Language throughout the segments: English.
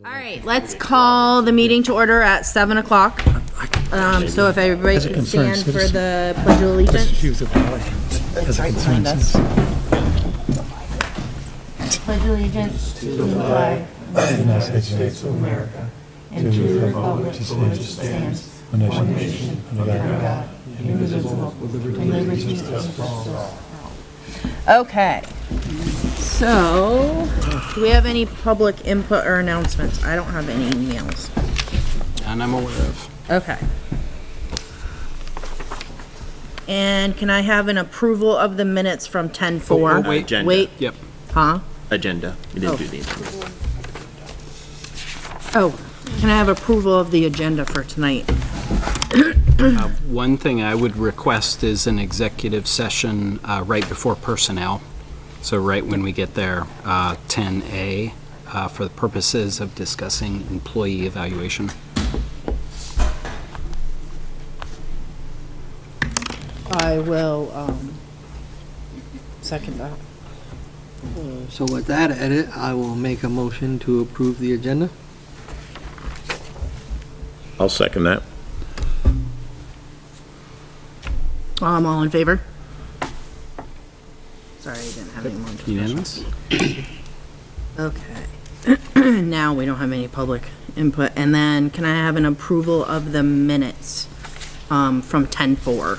All right, let's call the meeting to order at 7 o'clock. So if everybody could stand for the Pledge of Allegiance. It's right behind us. Pledge allegiance to the flag of the United States of America and to the republic for which it stands, one nation, under God, indivisible, with liberty and justice for all. Okay, so do we have any public input or announcements? I don't have any emails. And I'm aware of. Okay. And can I have an approval of the minutes from 10:04? Oh, wait. Agenda. Wait, Yep. huh? Agenda. We didn't Oh. do these. Oh, can I have approval of the agenda for tonight? One thing I would request is an executive session right before personnel. So right when we get there, 10A, for the purposes of discussing employee evaluation. I will, second that. So with that edit, I will make a motion to approve the agenda. I'll second that. All in favor? Sorry, I didn't have any more discussion. Unanimous? Okay. Now we don't have any public input. And then can I have an approval of the minutes from 10:04?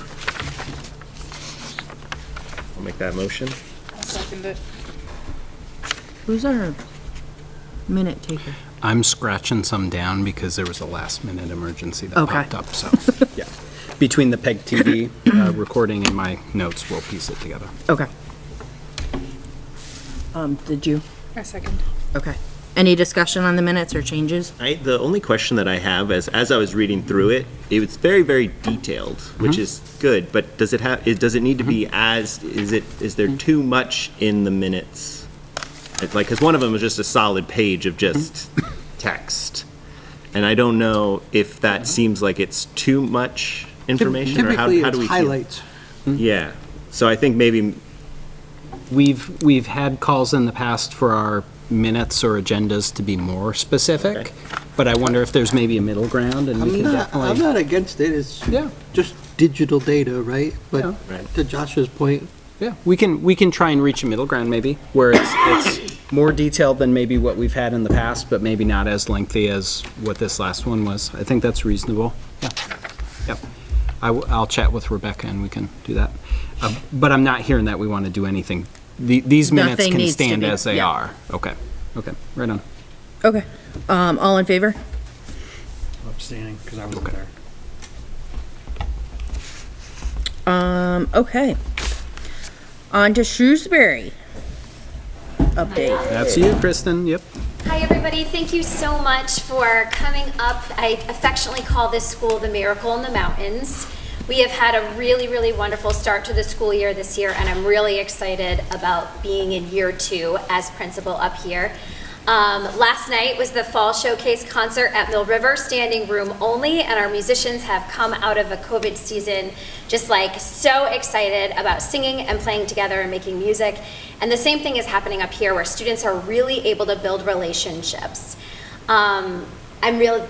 I'll make that motion. I'll second it. Who's our minute taker? I'm scratching some down because there was a last minute emergency that Okay. popped up, so, yeah. Between the PEG TV recording and my notes, we'll piece it together. Okay. Did you? I second. Okay. Any discussion on the minutes or changes? The only question that I have is, as I was reading through it, it was very, very detailed, which is good. But does it need to be is there too much in the minutes? It's like, because one of them was just a solid page of just text, and I don't know if that seems like it's too much information, or how do Typically, we it's feel? highlights. Yeah. So I think maybe. We've had calls in the past for our minutes or agendas to be more specific, Okay. but I wonder if there's maybe a middle ground, and we can I'm definitely. not against it, it's Yeah. just digital data, right? But Right. to Josh's point, Yeah, we can try and reach a middle ground maybe, where it's more detailed than maybe what we've had in the past, but maybe not as lengthy as what this last one was. I think that's reasonable. Yeah, yep. I'll chat with Rebecca and we can do that. But I'm not hearing that we want to do anything. These minutes Nothing can needs to stand be- as they yeah. are. Okay, right on. Okay. All in favor? Abstaining, because I wasn't there. Okay. On to Shrewsbury. Update. That's you, Kristen, yep. Hi, everybody. Thank you so much for coming up. I affectionately call this school the Miracle in the Mountains. We have had a really, really wonderful start to the school year this year, and I'm really excited about being in year 2 as principal up here. Last night was the Fall Showcase concert at Mill River, standing room only, and our musicians have come out of a COVID season just like so excited about singing and playing together and making music. And the same thing is happening up here, where students are really able to build relationships.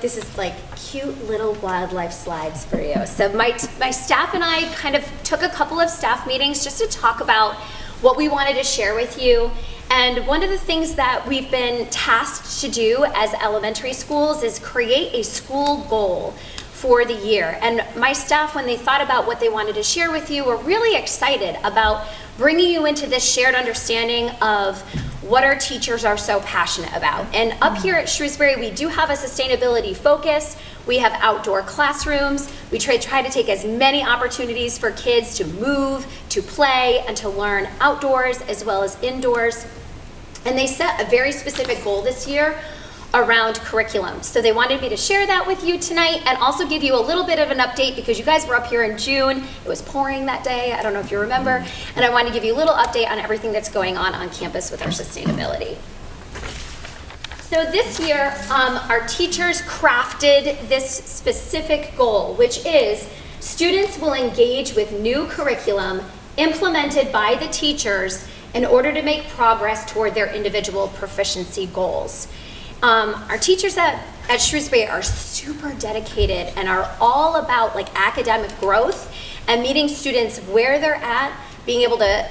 This is like cute little wildlife slides for you. So my staff and I kind of took a couple of staff meetings just to talk about what we wanted to share with you. And one of the things that we've been tasked to do as elementary schools is create a school goal for the year. And my staff, when they thought about what they wanted to share with you, were really excited about bringing you into this shared understanding of what our teachers are so passionate about. And up here at Shrewsbury, we do have a sustainability focus. We have outdoor classrooms. We try to take as many opportunities for kids to move, to play, and to learn outdoors as well as indoors. And they set a very specific goal this year around curriculum. So they wanted me to share that with you tonight and also give you a little bit of an update, because you guys were up here in June. It was pouring that day. I don't know if you remember. And I wanted to give you a little update on everything that's going on campus with our sustainability. So this year, our teachers crafted this specific goal, which is students will engage with new curriculum implemented by the teachers in order to make progress toward their individual proficiency goals. Our teachers at Shrewsbury are super dedicated and are all about like academic growth and meeting students where they're at, being able to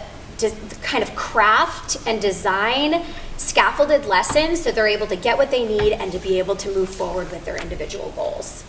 kind of craft and design scaffolded lessons so they're able to get what they need and to be able to move forward with their individual goals.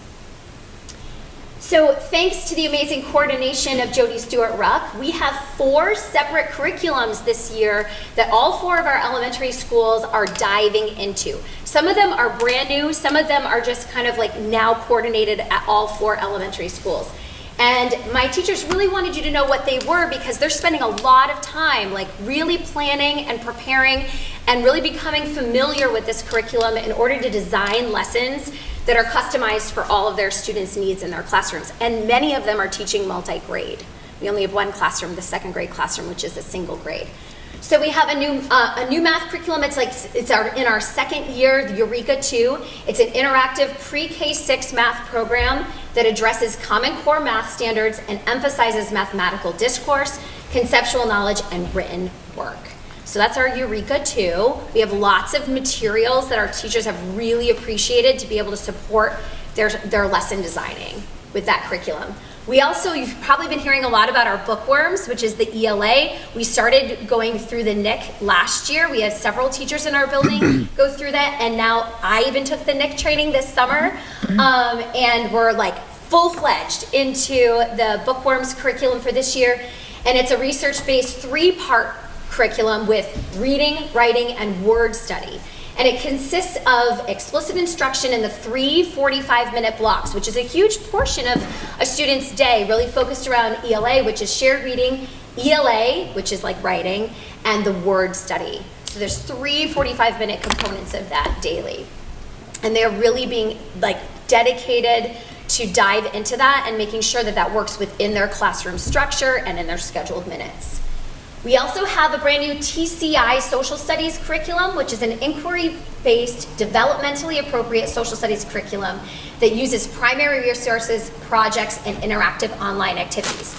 So thanks to the amazing coordination of Jody Stewart-Ruck, we have 4 separate curriculums this year that all 4 of our elementary schools are diving into. Some of them are brand new, some of them are just kind of like now coordinated at all 4 elementary schools. And my teachers really wanted you to know what they were because they're spending a lot of time like really planning and preparing and really becoming familiar with this curriculum in order to design lessons that are customized for all of their students' needs in their classrooms. And many of them are teaching multi-grade. We only have one classroom, the 2nd grade classroom, which is a single grade. So we have a new math curriculum. It's in our 2nd year, the Eureka 2. It's an interactive pre-K 6 math program that addresses Common Core math standards and emphasizes mathematical discourse, conceptual knowledge, and written work. So that's our Eureka 2. We have lots of materials that our teachers have really appreciated to be able to support their lesson designing with that curriculum. We also, you've probably been hearing a lot about our bookworms, which is the ELA. We started going through the NIC last year. We had several teachers in our building go through that, and now I even took the NIC training this summer, and we're like full-fledged into the bookworms curriculum for this year, and it's a research-based 3-part curriculum with reading, writing, and word study. And it consists of explicit instruction in the 3 45-minute blocks, which is a huge portion of a student's day, really focused around ELA, which is shared reading, ELA, which is like writing, and the word study. So there's 3 45-minute components of that daily. And they're really being like dedicated to dive into that and making sure that that works within their classroom structure and in their scheduled minutes. We also have a brand new TCI social studies curriculum, which is an inquiry-based, developmentally appropriate social studies curriculum that uses primary resources, projects, and interactive online activities.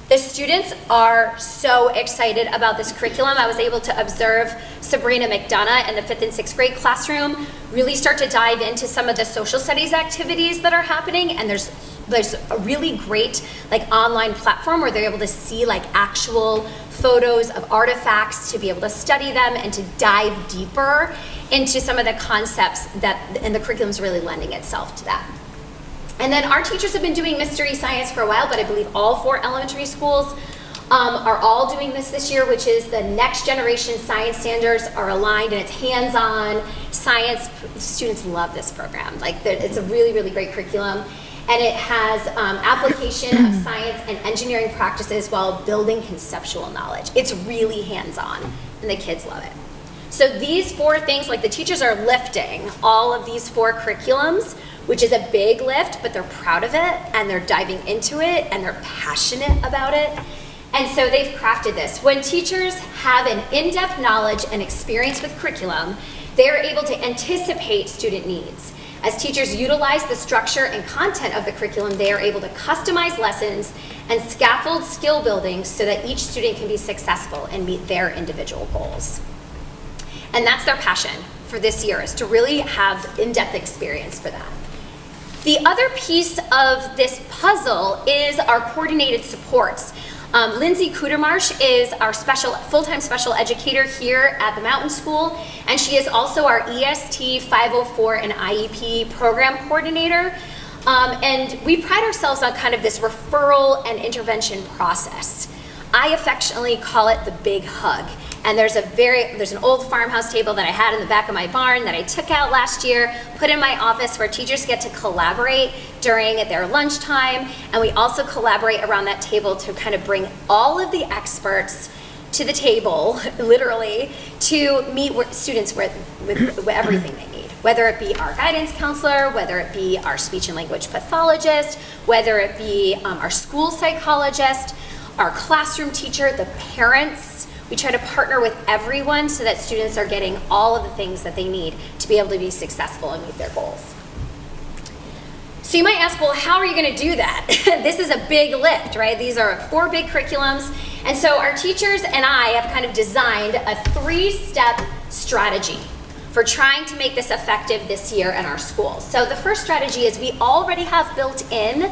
The students are so excited about this curriculum. I was able to observe Sabrina McDonough in the 5th and 6th grade classroom really start to dive into some of the social studies activities that are happening, and there's a really great like online platform where they're able to see like actual photos of artifacts to be able to study them and to dive deeper into some of the concepts and the curriculum's really lending itself to that. And then our teachers have been doing mystery science for a while, but I believe all 4 elementary schools are all doing this year, which is the next generation science standards are aligned and it's hands-on science. Students love this program. Like it's a really, really great curriculum. And it has application of science and engineering practices while building conceptual knowledge. It's really hands-on, and the kids love it. So these 4 things, like the teachers are lifting all of these 4 curriculums, which is a big lift, but they're proud of it, and they're diving into it, and they're passionate about it. And so they've crafted this. When teachers have an in-depth knowledge and experience with curriculum, they are able to anticipate student needs. As teachers utilize the structure and content of the curriculum, they are able to customize lessons and scaffold skill building so that each student can be successful and meet their individual goals. And that's their passion for this year, is to really have in-depth experience for that. The other piece of this puzzle is our coordinated supports. Lindsay Kudermarsh is our full-time special educator here at the Mountain School, and she is also our EST 504 and IEP program coordinator. And we pride ourselves on kind of this referral and intervention process. I affectionately call it the big hug. And there's an old farmhouse table that I had in the back of my barn that I took out last year, put in my office, where teachers get to collaborate during their lunchtime. And we also collaborate around that table to kind of bring all of the experts to the table, literally, to meet students with everything they need. Whether it be our guidance counselor, whether it be our speech and language pathologist, whether it be our school psychologist, our classroom teacher, the parents. We try to partner with everyone so that students are getting all of the things that they need to be able to be successful and meet their goals. So you might ask, well, how are you going to do that? This is a big lift, right? These are 4 big curriculums. And so our teachers and I have kind of designed a 3-step strategy. for trying to make this effective this year in our schools. So the first strategy is we already have built in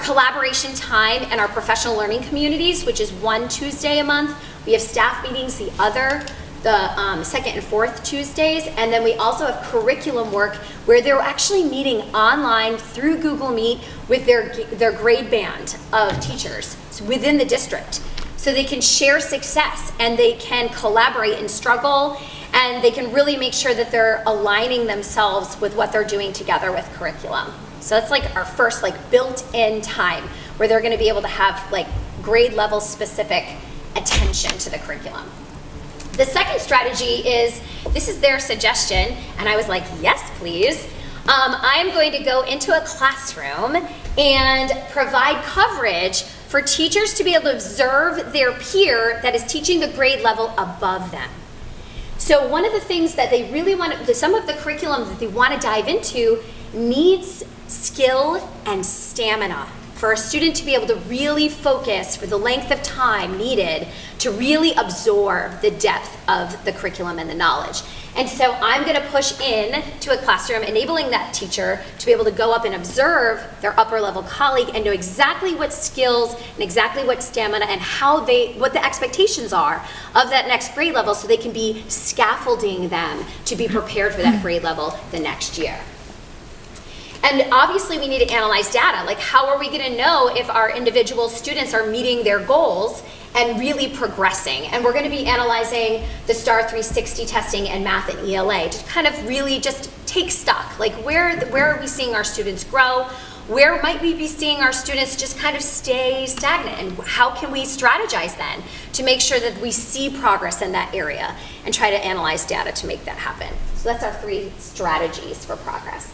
collaboration time in our professional learning communities, which is one Tuesday a month. We have staff meetings the second and fourth Tuesdays, and then we also have curriculum work where they're actually meeting online through Google Meet with their grade band of teachers within the district. So they can share success and they can collaborate and struggle, and they can really make sure that they're aligning themselves with what they're doing together with curriculum. So that's like our first built-in time where they're gonna be able to have grade level specific attention to the curriculum. The second strategy is, this is their suggestion, and I was like, yes, please. I'm going to go into a classroom and provide coverage for teachers to be able to observe their peer that is teaching the grade level above them. So one of the things that they really some of the curriculum that they want to dive into needs skill and stamina for a student to be able to really focus for the length of time needed to really absorb the depth of the curriculum and the knowledge. And so I'm going to push in to a classroom, enabling that teacher to be able to go up and observe their upper level colleague and know exactly what skills and exactly what stamina and what the expectations are of that next grade level, so they can be scaffolding them to be prepared for that grade level the next year. And obviously we need to analyze data. How are we going to know if our individual students are meeting their goals and really progressing? And we're going to be analyzing the STAR 360 testing and math and ELA to kind of really just take stock. Where are we seeing our students grow? Where might we be seeing our students just kind of stay stagnant? And how can we strategize then to make sure that we see progress in that area and try to analyze data to make that happen? So that's our 3 strategies for progress.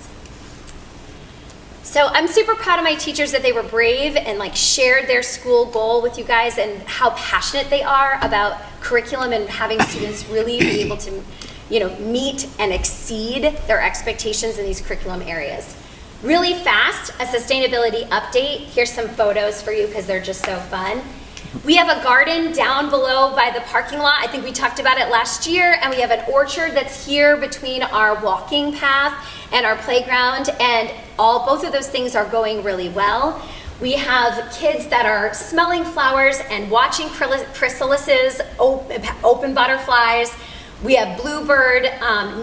So I'm super proud of my teachers that they were brave and shared their school goal with you guys, and how passionate they are about curriculum and having students really be able to, meet and exceed their expectations in these curriculum areas. Really fast, a sustainability update. Here's some photos for you because they're just so fun. We have a garden down below by the parking lot. I think we talked about it last year, and we have an orchard that's here between our walking path and our playground, and both of those things are going really well. We have kids that are smelling flowers and watching chrysalises, open butterflies. We have bluebird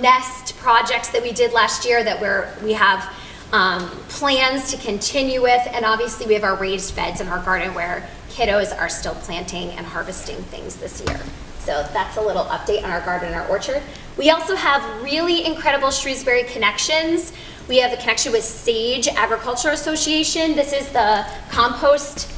nest projects that we did last year that we have plans to continue with, and obviously we have our raised beds in our garden where kiddos are still planting and harvesting things this year. So that's a little update on our garden and our orchard. We also have really incredible Shrewsbury connections. We have the connection with Sage Agriculture Association. This is the compost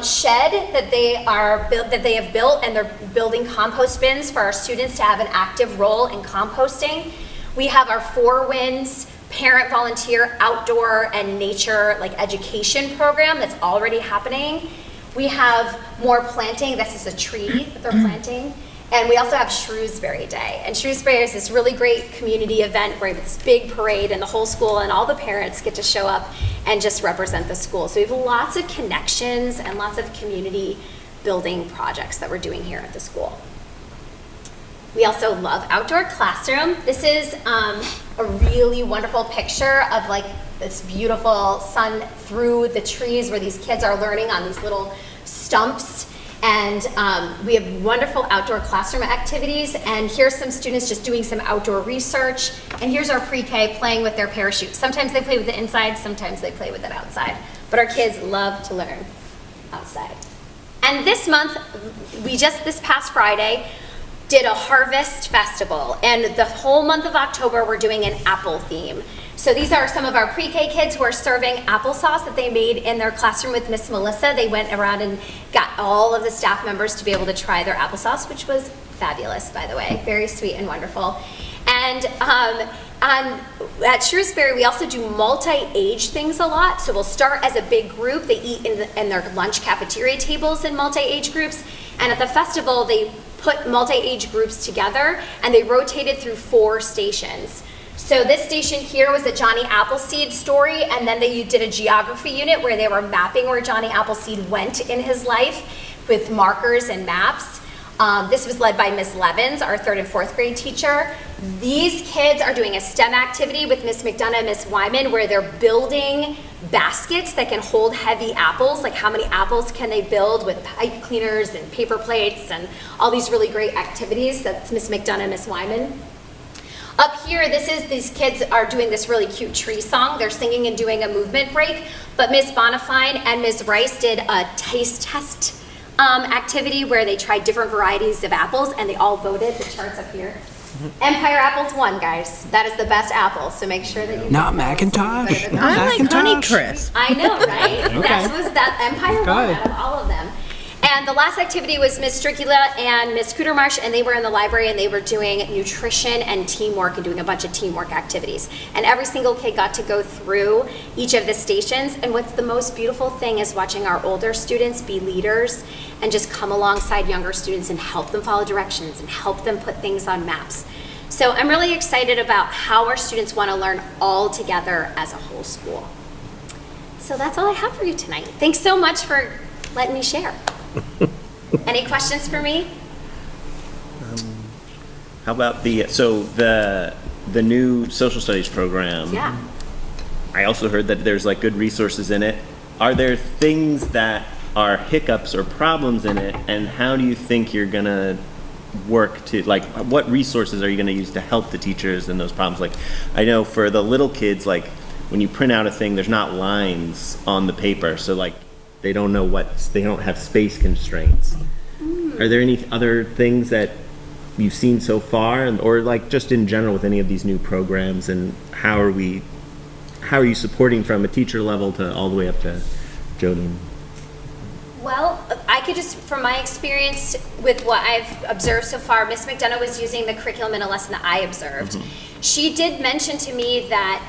shed that they have built, and they're building compost bins for our students to have an active role in composting. We have our Four Winds parent volunteer outdoor and nature education program that's already happening. We have more planting. This is a tree that they're planting. And we also have Shrewsbury Day. And Shrewsbury is this really great community event where we have this big parade and the whole school and all the parents get to show up and just represent the school. So we have lots of connections and lots of community building projects that we're doing here at the school. We also love outdoor classroom. This is a really wonderful picture of this beautiful sun through the trees where these kids are learning on these little stumps. And we have wonderful outdoor classroom activities. And here's some students just doing some outdoor research. And here's our pre-K playing with their parachute. Sometimes they play with it inside, sometimes they play with it outside. But our kids love to learn outside. And this month, this past Friday, did a harvest festival, and the whole month of October we're doing an apple theme. So these are some of our pre-K kids who are serving applesauce that they made in their classroom with Miss Melissa. They went around and got all of the staff members to be able to try their applesauce, which was fabulous, by the way, very sweet and wonderful. And at Shrewsbury, we also do multi-age things a lot. So we'll start as a big group. They eat in their lunch cafeteria tables in multi-age groups. And at the festival, they put multi-age groups together, and they rotated through 4 stations. So this station here was a Johnny Appleseed story, and then they did a geography unit where they were mapping where Johnny Appleseed went in his life with markers and maps. This was led by Ms. Levens, our 3rd and 4th grade teacher. These kids are doing a STEM activity with Ms. McDonough and Ms. Wyman where they're building baskets that can hold heavy apples. Like how many apples can they build with pipe cleaners and paper plates and all these really great activities. That's Ms. McDonough and Ms. Wyman. Up here, these kids are doing this really cute tree song. They're singing and doing a movement break, but Ms. Bonifine and Ms. Rice did a taste test activity where they tried different varieties of apples and they all voted. The chart's up here. Empire apples won, guys. That is the best apple, so make sure that you... Not get those. Macintosh. Better than I like Honey Macintosh. Crisp. I know, right? That Empire won Okay. out of all of them. And the last activity was Miss Stricula and Miss Cootermarsh, and they were in the library and they were doing nutrition and teamwork and doing a bunch of teamwork activities. And every single kid got to go through each of the stations. And what's the most beautiful thing is watching our older students be leaders and just come alongside younger students and help them follow directions and help them put things on maps. So I'm really excited about how our students want to learn all together as a whole school. So that's all I have for you tonight. Thanks so much for letting me share. Any questions for me? How about the new social studies program? Yeah. I also heard that there's like good resources in it. Are there things that are hiccups or problems in it, and how do you think you're gonna work to, like, what resources are you gonna use to help the teachers in those problems? Like, I know for the little kids, like, when you print out a thing, there's not lines on the paper, so like, they don't have space constraints. Are there any other things that you've seen so far, or like just in general with any of these new programs, and how are you supporting from a teacher level to all the way up to Jody? Well, I could just, from my experience with what I've observed so far, Miss McDonough was using the curriculum in a lesson that I observed. She did mention to me that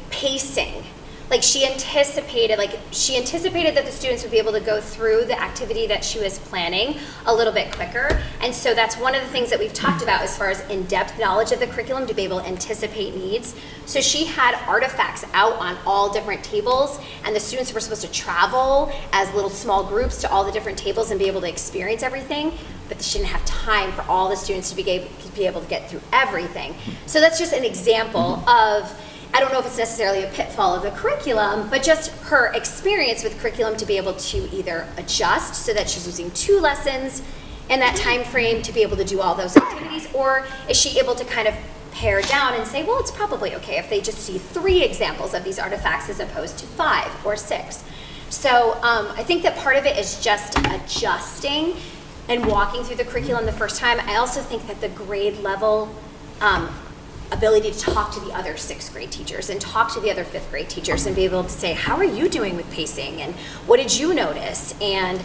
pacing, like she anticipated that the students would be able to go through the activity that she was planning a little bit quicker. And so that's one of the things that we've talked about as far as in-depth knowledge of the curriculum, to be able to anticipate needs. So she had artifacts out on all different tables, and the students were supposed to travel as little small groups to all the different tables and be able to experience everything, but she didn't have time for all the students to be able to get through everything. So that's just an example of, I don't know if it's necessarily a pitfall of the curriculum, but just her experience with curriculum to be able to either adjust so that she's using 2 lessons in that time frame to be able to do all those activities, or is she able to kind of pare down and say, well, it's probably okay if they just see 3 examples of these artifacts as opposed to 5 or 6. So I think that part of it is just adjusting and walking through the curriculum the first time. I also think that the grade level ability to talk to the other 6th grade teachers and talk to the other 5th grade teachers and be able to say, how are you doing with pacing, and what did you notice? And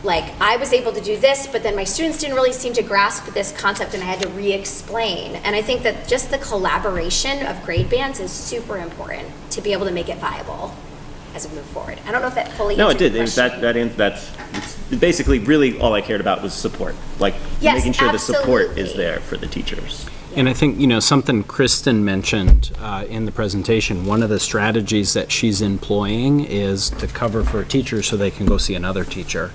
like, I was able to do this, but then my students didn't really seem to grasp this concept and I had to re-explain. And I think that just the collaboration of grade bands is super important to be able to make it viable as we move forward. I don't know if that fully No, it answered did. your question. That's basically really all I cared about was support. Like, Yes, making sure the support is absolutely. there for the teachers. And I think, something Kristen mentioned in the presentation, one of the strategies that she's employing is to cover for a teacher so they can go see another teacher.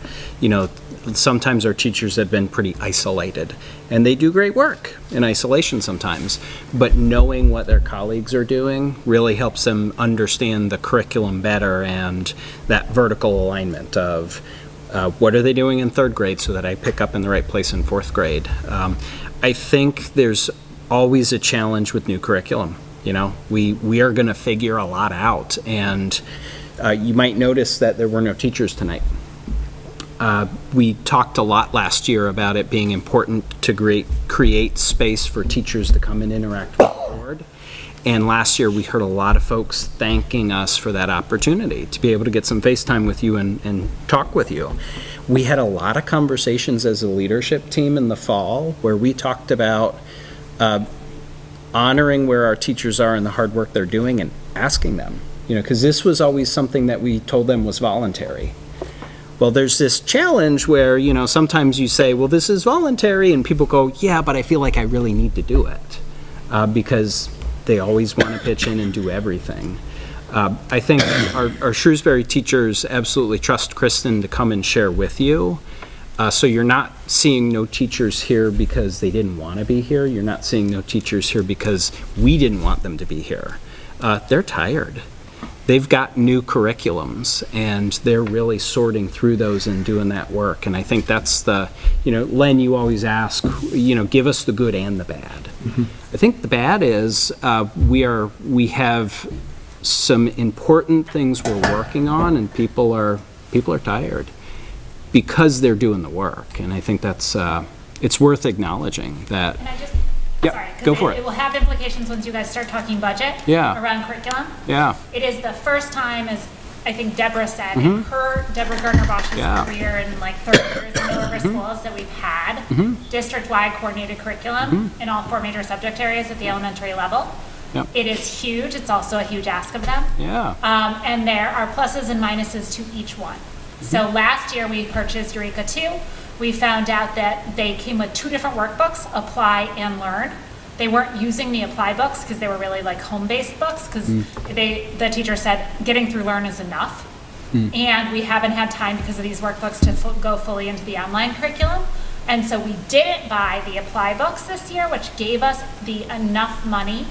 Sometimes our teachers have been pretty isolated, and they do great work in isolation sometimes, but knowing what their colleagues are doing really helps them understand the curriculum better and that vertical alignment of what are they doing in 3rd grade so that I pick up in the right place in 4th grade. I think there's always a challenge with new curriculum. We are going to figure a lot out, and you might notice that there were no teachers tonight. We talked a lot last year about it being important to create space for teachers to come and interact with the board. And last year we heard a lot of folks thanking us for that opportunity to be able to get some FaceTime with you and talk with you. We had a lot of conversations as a leadership team in the fall where we talked about honoring where our teachers are and the hard work they're doing and asking them, because this was always something that we told them was voluntary. Well, there's this challenge where, sometimes you say, well, this is voluntary, and people go, yeah, but I feel like I really need to do it, because they always want to pitch in and do everything. I think our Shrewsbury teachers absolutely trust Kristen to come and share with you So you're not seeing no teachers here because they didn't want to be here. You're not seeing no teachers here because we didn't want them to be here. They're tired. They've got new curriculums, and they're really sorting through those and doing that work. And I think that's Len, you always ask, give us the good and the bad. I think the bad is we have some important things we're working on, and people are tired because they're doing the work. And I think that's it's worth acknowledging that. Can I just, Yep, sorry, go because for it it. will have implications once you guys start talking budget Yeah. around curriculum. Yeah. It is the first time, as I think Deborah said, in Deborah Gardner-Bosch's Yeah. career in like 30 years in middle river schools, that we've had district-wide coordinated curriculum in all 4 major subject areas at the elementary level. Yep. It is huge. It's also a huge ask of them. Yeah. And there are pluses and minuses to each one. So last year we purchased Eureka 2. We found out that they came with 2 different workbooks, Apply and Learn. They weren't using the Apply books because they were really like home-based books, because the teacher said getting through Learn is enough. And we haven't had time because of these workbooks to go fully into the online curriculum. And so we didn't buy the Apply books this year, which gave us enough money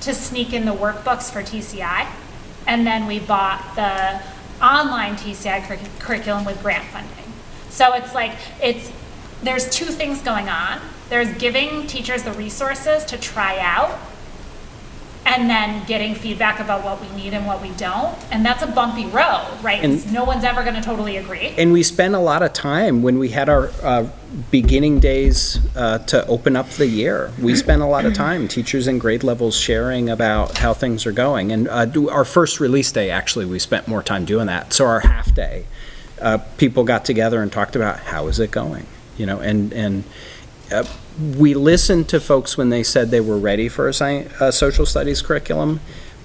to sneak in the workbooks for TCI. And then we bought the online TCI curriculum with grant funding. So it's like, there's 2 things going on. There's giving teachers the resources to try out, and then getting feedback about what we need and what we don't. And that's a bumpy road, right? 'Cause no one's ever gonna totally agree. And we spent a lot of time when we had our beginning days to open up the year. We spent a lot of time, teachers and grade levels, sharing about how things are going. And our first release day, actually, we spent more time doing that. So our half day, people got together and talked about how is it going, and we listened to folks when they said they were ready for a social studies curriculum,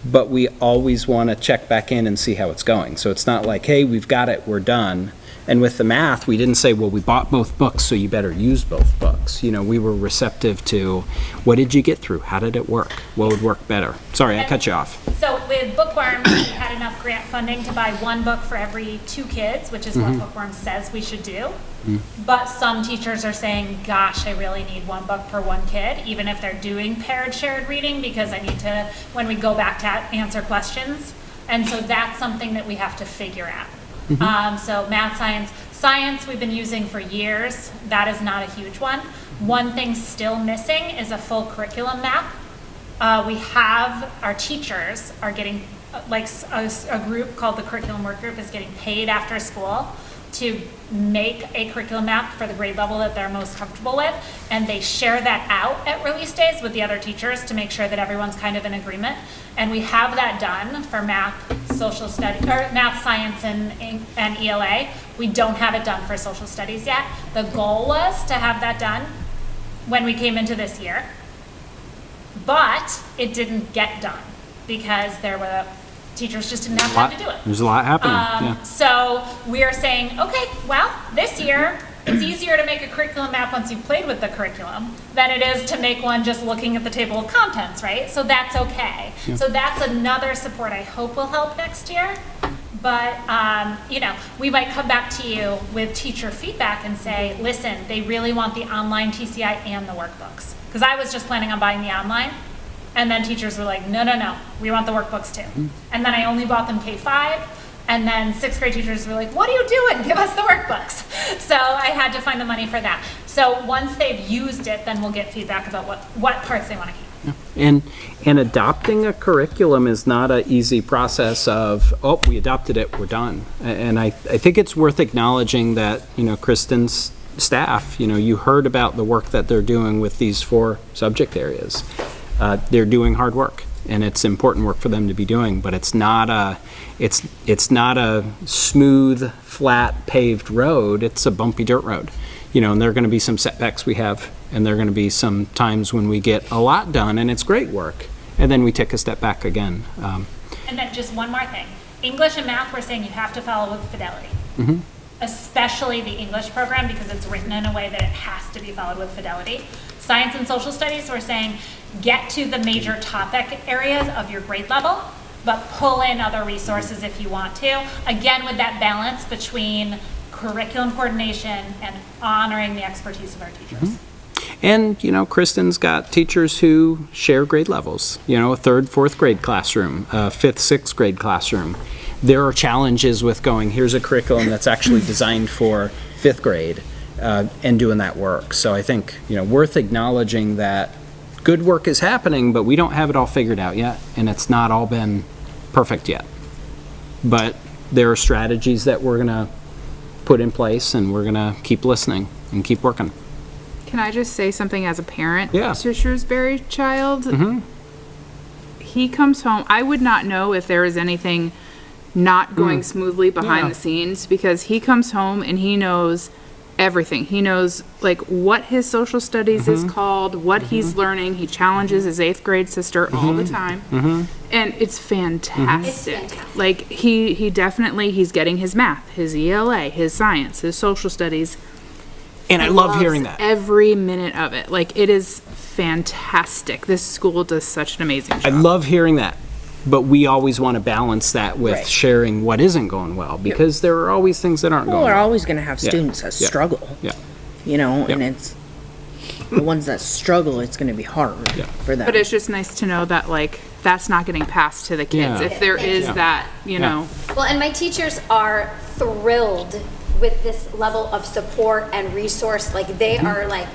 but we always want to check back in and see how it's going. So it's not like, hey, we've got it, we're done. And with the math, we didn't say, well, we bought both books, so you better use both books. We were receptive to, what did you get through? How did it work? What would work better? Sorry, I cut you off. So with Bookworm, we had enough grant funding to buy 1 book for every 2 kids, which is what Bookworm says we should do. But some teachers are saying, gosh, I really need 1 book per 1 kid, even if they're doing paired shared reading, because I need to, when we go back to answer questions. And so that's something that we have to figure out. So math, science we've been using for years. That is not a huge one. One thing still missing is a full curriculum map. We have, our teachers are getting, like a group called the Curriculum Work Group is getting paid after school to make a curriculum map for the grade level that they're most comfortable with, and they share that out at release days with the other teachers to make sure that everyone's kind of in agreement. And we have that done for math, social studies, or math, science, and ELA. We don't have it done for social studies yet. The goal was to have that done when we came into this year, but it didn't get done because teachers just didn't have time to do it. There's a lot happening. So we are saying, okay, well, this year, it's easier to make a curriculum map once you've played with the curriculum than it is to make one just looking at the table of contents, right? So that's okay. So that's another support I hope will help next year. But, we might come back to you with teacher feedback and say, listen, they really want the online TCI and the workbooks. Because I was just planning on buying the online. And then teachers were like, no, we want the workbooks too. And then I only bought them K-5. And then 6th grade teachers were like, what are you doing? Give us the workbooks. So I had to find the money for that. So once they've used it, then we'll get feedback about what parts they want to keep. Yeah. And adopting a curriculum is not an easy process of, oh, we adopted it, we're done. And I think it's worth acknowledging that, Kristen's staff, you heard about the work that they're doing with these 4 subject areas. They're doing hard work, and it's important work for them to be doing, but it's not a smooth, flat, paved road. It's a bumpy dirt road, and there are going to be some setbacks we have, and there are going to be some times when we get a lot done, and it's great work, and then we take a step back again. And then just one more thing. English and math, we're saying you have to follow with fidelity. Especially the English program, because it's written in a way that it has to be followed with fidelity. Science and social studies, we're saying get to the major topic areas of your grade level, but pull in other resources if you want to. Again, with that balance between curriculum coordination and honoring the expertise of our teachers. And, Kristen's got teachers who share grade levels, a third, fourth grade classroom, a fifth, sixth grade classroom. There are challenges with going, here's a curriculum that's actually designed for fifth grade, and doing that work. So I think, worth acknowledging that good work is happening, but we don't have it all figured out yet, and it's not all been perfect yet. But there are strategies that we're gonna put in place, and we're gonna keep listening and keep working. Can I just say something as a parent Yeah. to Shrewsbury child? He comes home, I would not know if there is anything not going smoothly behind the scenes, because he comes home and he knows everything. He knows like what his social studies is called, what he's learning. He challenges his 8th grade sister all the time. And it's fantastic. It's fantastic. Like he definitely, he's getting his math, his ELA, his science, his social studies. And I He love loves hearing that. every minute of it. Like, it is fantastic. This school does such an amazing job. I love hearing that, but we always want to balance that with Right. sharing what isn't going well, because there are always things that aren't Well, going we're well. always gonna have Yeah. students that Yeah. struggle, Yeah, and Yeah. it's, the ones that struggle, it's gonna be hard Yeah. for them. But it's just nice to know that, like, that's not getting passed to the kids. Yeah. If there is Yeah. that, you Yeah. know. Well, and my teachers are thrilled with this level of support and resource. Like, they are like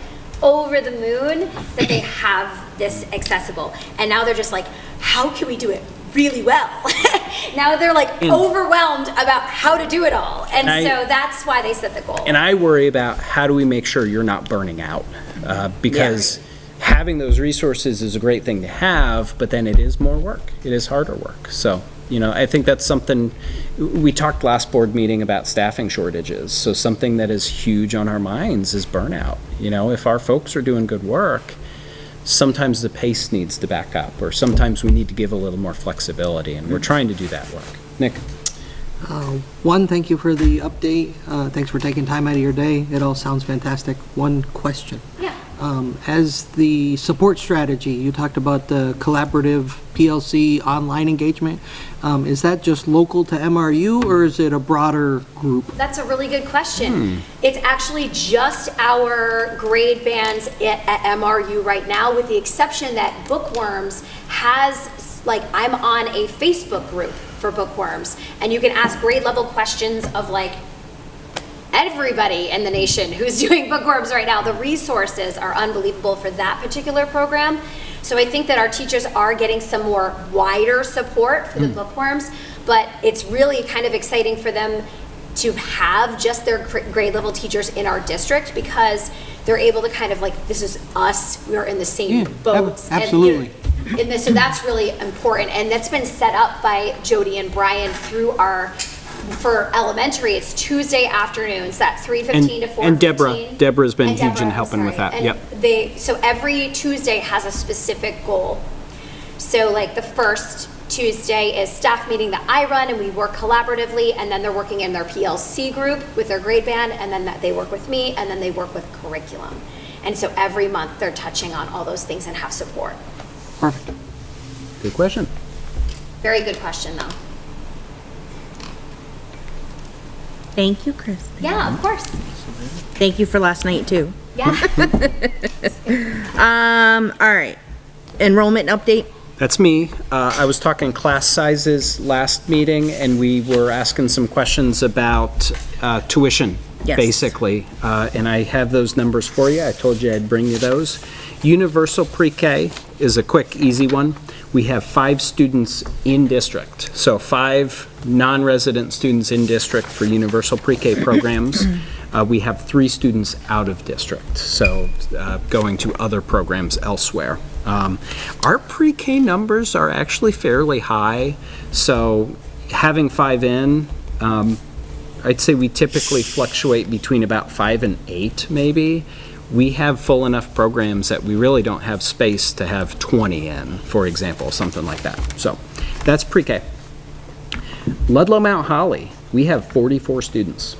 over the moon that they have this accessible. And now they're just like, how can we do it really well? Now they're like overwhelmed about how to do it all. And so that's why they set the goal. And I worry about how do we make sure you're not burning out? Because having those resources is a great thing to have, but then it is more work. It is harder work. So, I think that's something, we talked last board meeting about staffing shortages. So something that is huge on our minds is burnout. If our folks are doing good work, sometimes the pace needs to back up, or sometimes we need to give a little more flexibility, and we're trying to do that work. Nick? One, thank you for the update. Thanks for taking time out of your day. It all sounds fantastic. One question. Yeah. As the support strategy, you talked about the collaborative PLC online engagement. Is that just local to MRU, or is it a broader group? That's a really good question. It's actually just our grade bands at MRU right now, with the exception that Bookworms has, like, I'm on a Facebook group for Bookworms, and you can ask grade level questions of like everybody in the nation who's doing Bookworms right now. The resources are unbelievable for that particular program. So I think that our teachers are getting some more wider support for the Bookworms, but it's really kind of exciting for them to have just their grade level teachers in our district, because they're able to kind of like, this is us, we're in the same boats. absolutely. And so that's really important, and that's been set up by Jody and Brian through for elementary, it's Tuesday afternoons, that 3:15 to 4:15. And Deborah's been And huge in Deborah, I'm helping with sorry. that. And Yep. so every Tuesday has a specific goal. So like the first Tuesday is staff meeting that I run, and we work collaboratively, and then they're working in their PLC group with their grade band, and then they work with me, and then they work with curriculum. And so every month they're touching on all those things and have support. Perfect. Good question. Very good question, though. Thank you, Chris. Yeah, of course. Thank you for last night, too. Yeah. All right. Enrollment update? That's me. I was talking class sizes last meeting, and we were asking some questions about tuition, Yes. basically. And I have those numbers for you. I told you I'd bring you those. Universal pre-K is a quick, easy one. We have 5 students in district, so 5 non-resident students in district for universal pre-K programs. We have 3 students out of district, so going to other programs elsewhere. Our pre-K numbers are actually fairly high, so having 5 in, I'd say we typically fluctuate between about 5 and 8, maybe. We have full enough programs that we really don't have space to have 20 in, for example, something like that. So that's pre-K. Ludlow Mount Holly, we have 44 students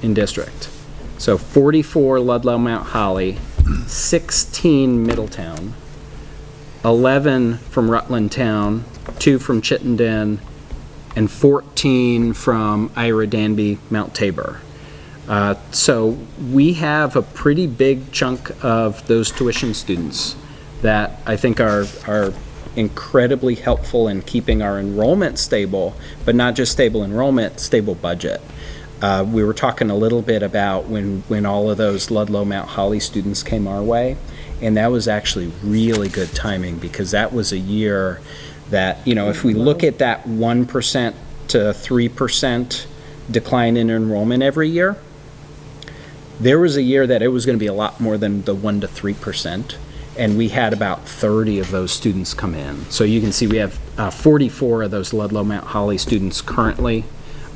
in district. So 44 Ludlow Mount Holly, 16 Middletown, 11 from Rutland Town, 2 from Chittenden, and 14 from Ira Danby Mount Tabor. So we have a pretty big chunk of those tuition students that I think are incredibly helpful in keeping our enrollment stable, but not just stable enrollment, stable budget. We were talking a little bit about when all of those Ludlow Mount Holly students came our way, and that was actually really good timing, because that was a year that, if we look at that 1% to 3% decline in enrollment every year, there was a year that it was going to be a lot more than the 1 to 3%. And we had about 30 of those students come in. So you can see we have 44 of those Ludlow Mount Holly students currently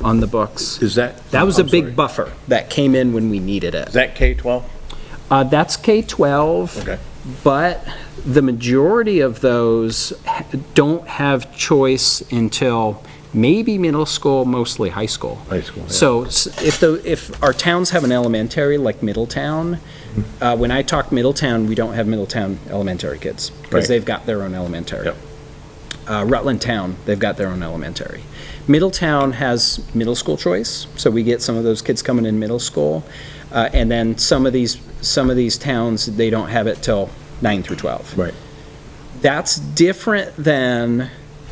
on the books. Is that? That was a I'm big sorry. buffer that came in when we needed it. Is that K-12? That's K-12. Okay. But the majority of those don't have choice until maybe middle school, mostly high school. High school, yeah. So if our towns have an elementary like Middletown, when I talk Middletown, we don't have Middletown elementary kids, because Right. they've got their own elementary. Yep. Rutland Town, they've got their own elementary. Middletown has middle school choice, so we get some of those kids coming in middle school. And then some of these towns, they don't have it till 9 through 12. Right. That's different than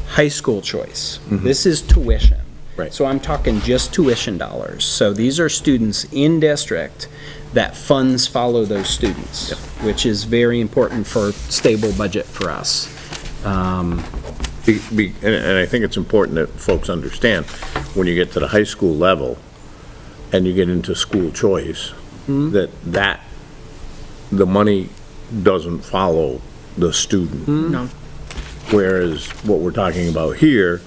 high school choice. This is tuition. Right. So I'm talking just tuition dollars. So these are students in district that funds follow those students, which is very important for stable budget for us. And I think it's important that folks understand, when you get to the high school level and you get into school choice, that the money doesn't follow the student. No. Whereas what we're talking about here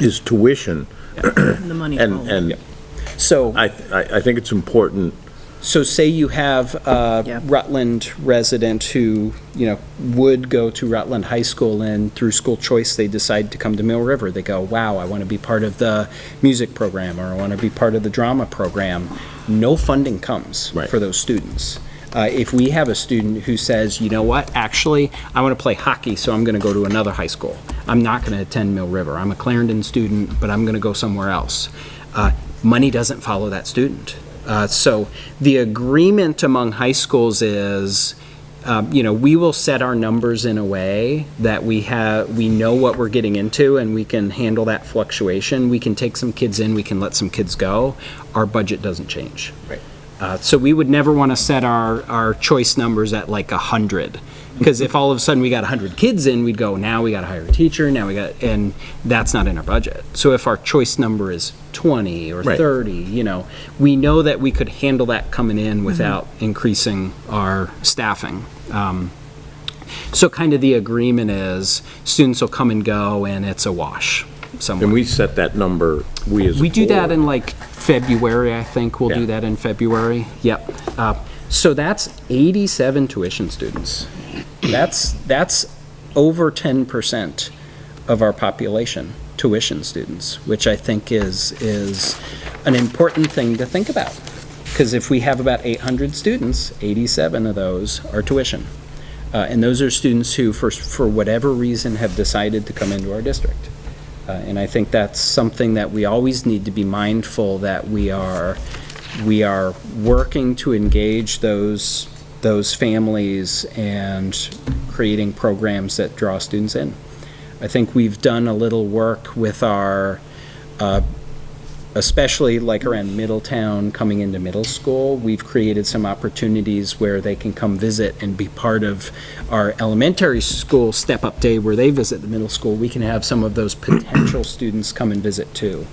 is tuition. The money. And So I think it's important. So say you have a Yeah. Rutland resident who, would go to Rutland High School, and through school choice, they decide to come to Mill River. They go, wow, I want to be part of the music program, or I want to be part of the drama program. No funding comes Right. for those students. If we have a student who says, you know what, actually, I want to play hockey, so I'm going to go to another high school. I'm not going to attend Mill River. I'm a Clarendon student, but I'm going to go somewhere else. Money doesn't follow that student. So the agreement among high schools is, we will set our numbers in a way that we know what we're getting into, and we can handle that fluctuation. We can take some kids in, we can let some kids go. Our budget doesn't change. Right. So we would never want to set our choice numbers at like 100. Because if all of a sudden we got 100 kids in, we'd go, now we got to hire a teacher, and that's not in our budget. So if our choice number is 20 or Right. 30, we know that we could handle that coming in without increasing our staffing. So kind of the agreement is students will come and go, and it's a wash somewhere. And we set that number, We do that board. in like February, I think. We'll do Yeah. that in February. Yep. So that's 87 tuition students. That's over 10% of our population, tuition students, which I think is an important thing to think about. Because if we have about 800 students, 87 of those are tuition. And those are students who, for whatever reason, have decided to come into our district. And I think that's something that we always need to be mindful that we are working to engage those families and creating programs that draw students in. I think we've done a little work with our, especially like around Middletown coming into middle school, we've created some opportunities where they can come visit and be part of our elementary school step-up day where they visit the middle school. We can have some of those potential students come and visit too.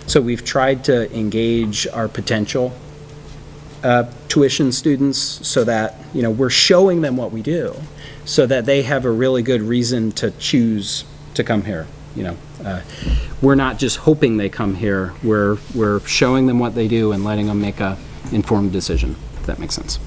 So we've tried to engage our potential tuition students so that, we're showing them what we do so that they have a really good reason to choose to come here. We're not just hoping they come here. We're showing them what they do and letting them make a informed decision, if that makes sense.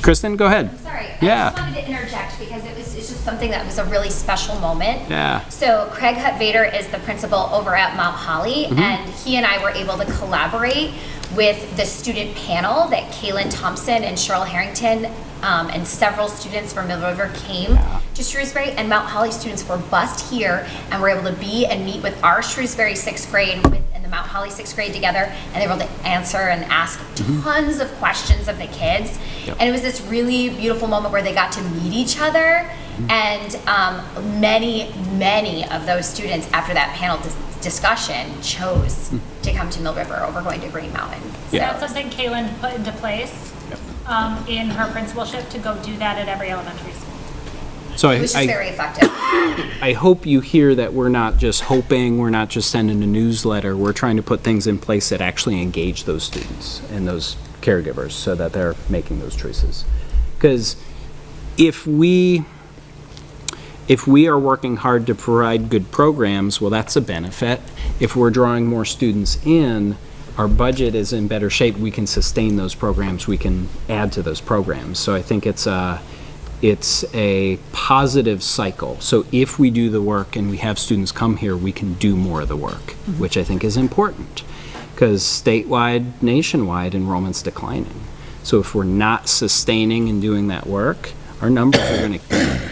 Kristen, go ahead. Sorry, Yeah. I just wanted to interject because it's just something that was a really special moment. Yeah. So Craig Hutt-Vader is the principal over at Mount Holly, and he and I were able to collaborate with the student panel that Kaylin Thompson and Cheryl Harrington and several students from Mill River came to Shrewsbury, and Mount Holly students were bused here and were able to be and meet with our Shrewsbury 6th grade in the the Mount Holly sixth grade together, and they were able to answer and ask tons of questions of the kids. And it was this really beautiful moment where they got to meet each other. And many of those students, after that panel discussion, chose to come to Mill River over going to Green Mountain. So that's something Kaylin put into place in her principalship, to go do that at every elementary school. So It was just very effective. I hope you hear that we're not just hoping, we're not just sending a newsletter, we're trying to put things in place that actually engage those students and those caregivers so that they're making those choices. Because if we are working hard to provide good programs, well, that's a benefit. If we're drawing more students in, our budget is in better shape, we can sustain those programs, we can add to those programs. So I think it's a positive cycle. So if we do the work and we have students come here, we can do more of the work, which I think is important. Because statewide, nationwide, enrollment's declining. So if we're not sustaining and doing that work, our numbers are going to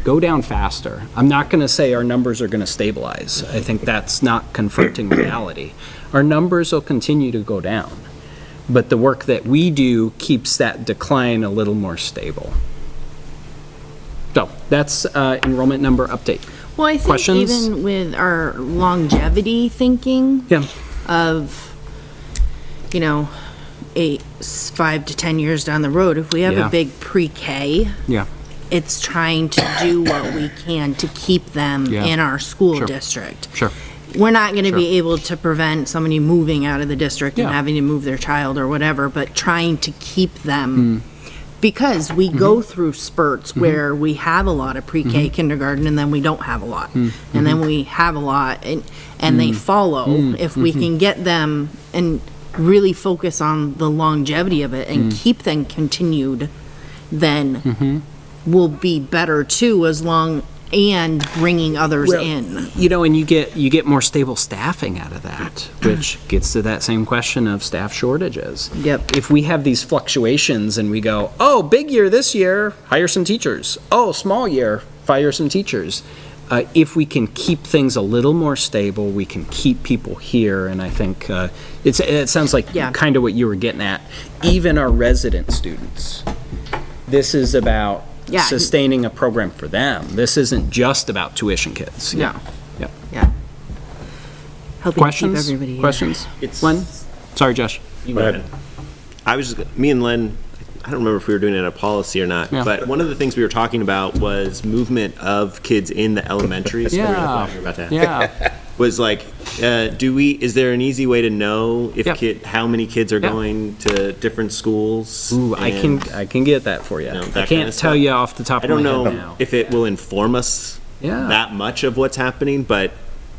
go down faster. I'm not going to say our numbers are going to stabilize. I think that's not confronting reality. Our numbers will continue to go down. But the work that we do keeps that decline a little more stable. So that's enrollment number update. Well, I think Questions? even with our longevity thinking Yeah. of, 5 to 10 years down the road, if we have Yeah. a big pre-K, Yeah. it's trying to do what we can to keep them Yeah. in our school Sure. district. Sure. We're not going to Sure. be able to prevent somebody moving out of the district and Yeah. having to move their child or whatever, but trying to keep them, because we go through spurts where we have a lot of pre-K kindergarten, and then we don't have a lot, and then we have a lot, and they follow. If we can get them and really focus on the longevity of it and keep them continued, then we'll be better too, as long, and bringing others in. And you get more stable staffing out of that, which gets to that same question of staff shortages. Yep. If we have these fluctuations and we go, oh, big year this year, hire some teachers. Oh, small year, fire some teachers. If we can keep things a little more stable, we can keep people here, and I think it sounds like Yeah. kind of what you were getting at. Even our resident students, this is about Yeah. sustaining a program for them. This isn't just about tuition kids. No. Yeah. Yeah. Helping to keep Questions? everybody here. Questions? It's- Len? Sorry, Josh. You go ahead. I was just, me and Len, I don't remember if we were doing it in a policy or not, Yeah. but one of the things we were talking about was movement of kids in the elementary school. Yeah. I thought you were about to- Yeah. Was like, is there an easy way to know if Yeah. how many kids are Yeah. going to different schools? Ooh, I And, can get that for you. You know, that I kind can't of tell stuff. you off the top I of my don't head know now. if it will inform us Yeah. that much of what's happening, but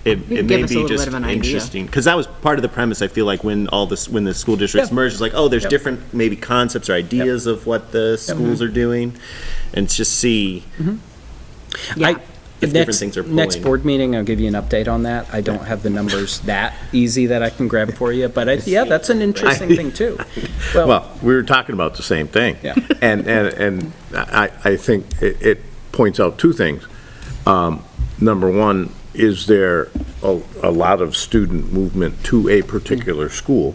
it give may us a be little just bit of an idea. interesting. Because that was part of the premise, I feel like, when the school districts Yeah. merged, it's like, oh, there's Yep. different maybe concepts or ideas of what the schools are doing, and just see Yeah. if different things are pulling. Next board meeting, I'll give you an update on that. I don't have the numbers that easy that I can grab for you, but that's an interesting thing too. Well, we were talking about the same thing. Yeah. And I think it points out two things. Number one, is there a lot of student movement to a particular school,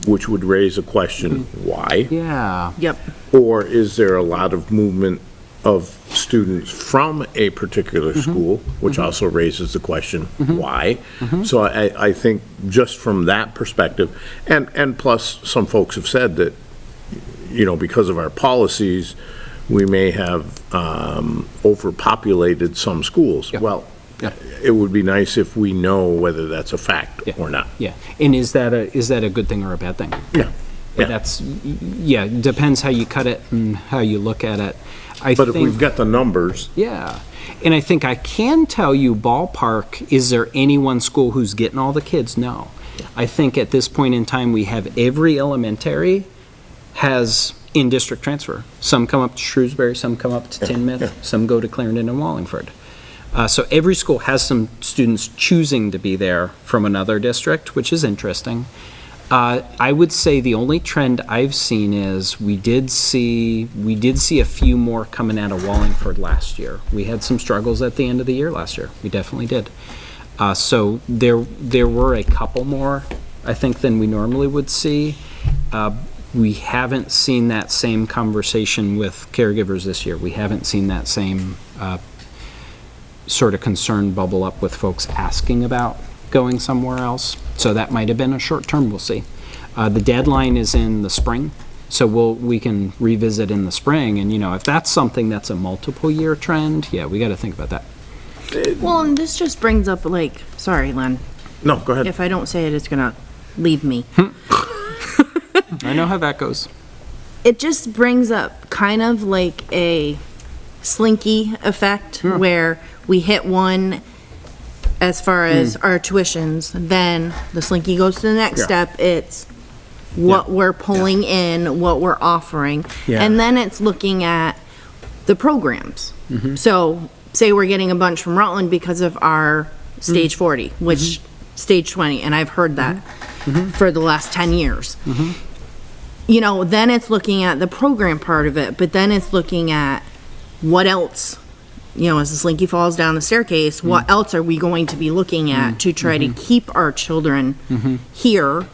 which would raise a question, why? Yeah. Yep. Or is there a lot of movement of students from a particular school, which also raises the question, why? So I think just from that perspective, and plus, some folks have said that, because of our policies, we may have overpopulated some schools. Yeah. Well, Yeah. it would be nice if we know whether that's a fact Yeah. or not. Yeah. And is that a good thing or a bad thing? Yeah. That's, it depends how you cut it and how you look at it. But if we've got the numbers, Yeah. And I think I can tell you ballpark, is there any one school who's getting all the kids? No. I think at this point in time, we have every elementary has in-district transfer. Some come up to Shrewsbury, some come up to Tinmouth, some go to Clarendon and Wallingford. So every school has some students choosing to be there from another district, which is interesting. I would say the only trend I've seen is we did see a few more coming out of Wallingford last year. We had some struggles at the end of the year last year. We definitely did. So there were a couple more, I think, than we normally would see. We haven't seen that same conversation with caregivers this year. We haven't seen that same sort of concern bubble up with folks asking about going somewhere else. So that might have been a short term, we'll see. The deadline is in the spring, so we can revisit in the spring. And, if that's something that's a multiple year trend, yeah, we got to think about that. Well, and this just brings up sorry, Len, No, go ahead. if I don't say it, it's gonna leave me. I know how that goes. It just brings up kind of like a slinky effect where we hit one as far as our tuitions, then the slinky goes to the next Yeah. step. It's what we're pulling in, what we're offering, Yeah. and then it's looking at the programs. So say we're getting a bunch from Rutland because of our stage 40, which stage 20, and I've heard that for the last 10 years. Then it's looking at the program part of it, but then it's looking at what else, as the slinky falls down the staircase, what else are we going to be looking at to try to keep our children here?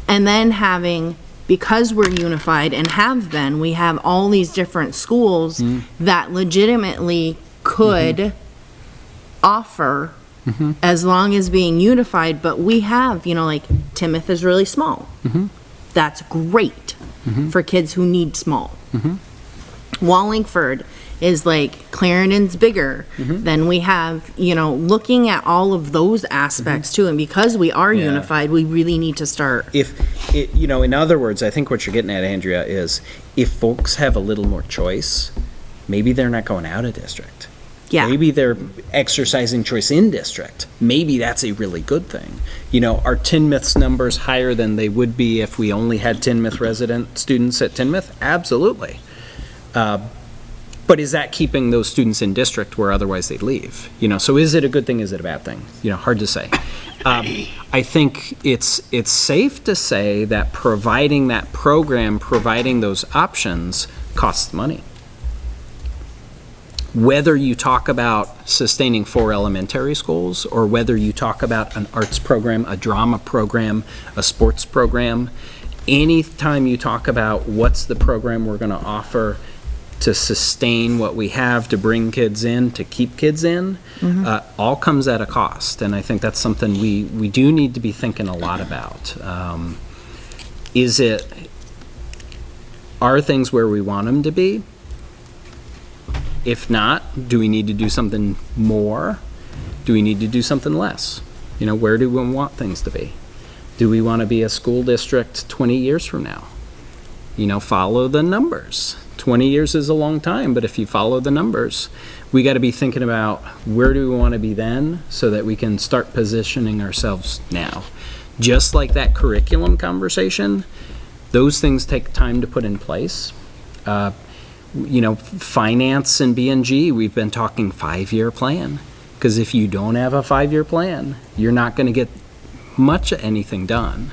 And then because we're unified and have been, we have all these different schools that legitimately could offer as long as being unified, but we have, like Timoth is really small. That's great for kids who need small. Wallingford is like Clarendon's bigger. Then we have, looking at all of those aspects too. And because we are unified, we really need to start. In other words, I think what you're getting at, Andrea, is if folks have a little more choice, maybe they're not going out of district. Yeah. Maybe they're exercising choice in district. Maybe that's a really good thing. Are Tinmouth's numbers higher than they would be if we only had Tinmouth resident students at Tinmouth? Absolutely. But is that keeping those students in district where otherwise they'd leave? So is it a good thing? Is it a bad thing? Hard to say. I think it's safe to say that providing that program, providing those options costs money. Whether you talk about sustaining 4 elementary schools or whether you talk about an arts program, a drama program, a sports program, anytime you talk about what's the program we're going to offer to sustain what we have, to bring kids in, to keep kids in, all comes at a cost. And I think that's something we do need to be thinking a lot about. Are things where we want them to be? If not, do we need to do something more? Do we need to do something less? Where do we want things to be? Do we want to be a school district 20 years from now? Follow the numbers. 20 years is a long time, but if you follow the numbers, we got to be thinking about where do we want to be then so that we can start positioning ourselves now. Just like that curriculum conversation, those things take time to put in place. Finance and B&G, we've been talking 5-year plan. Because if you don't have a 5-year plan, you're not going to get much of anything done.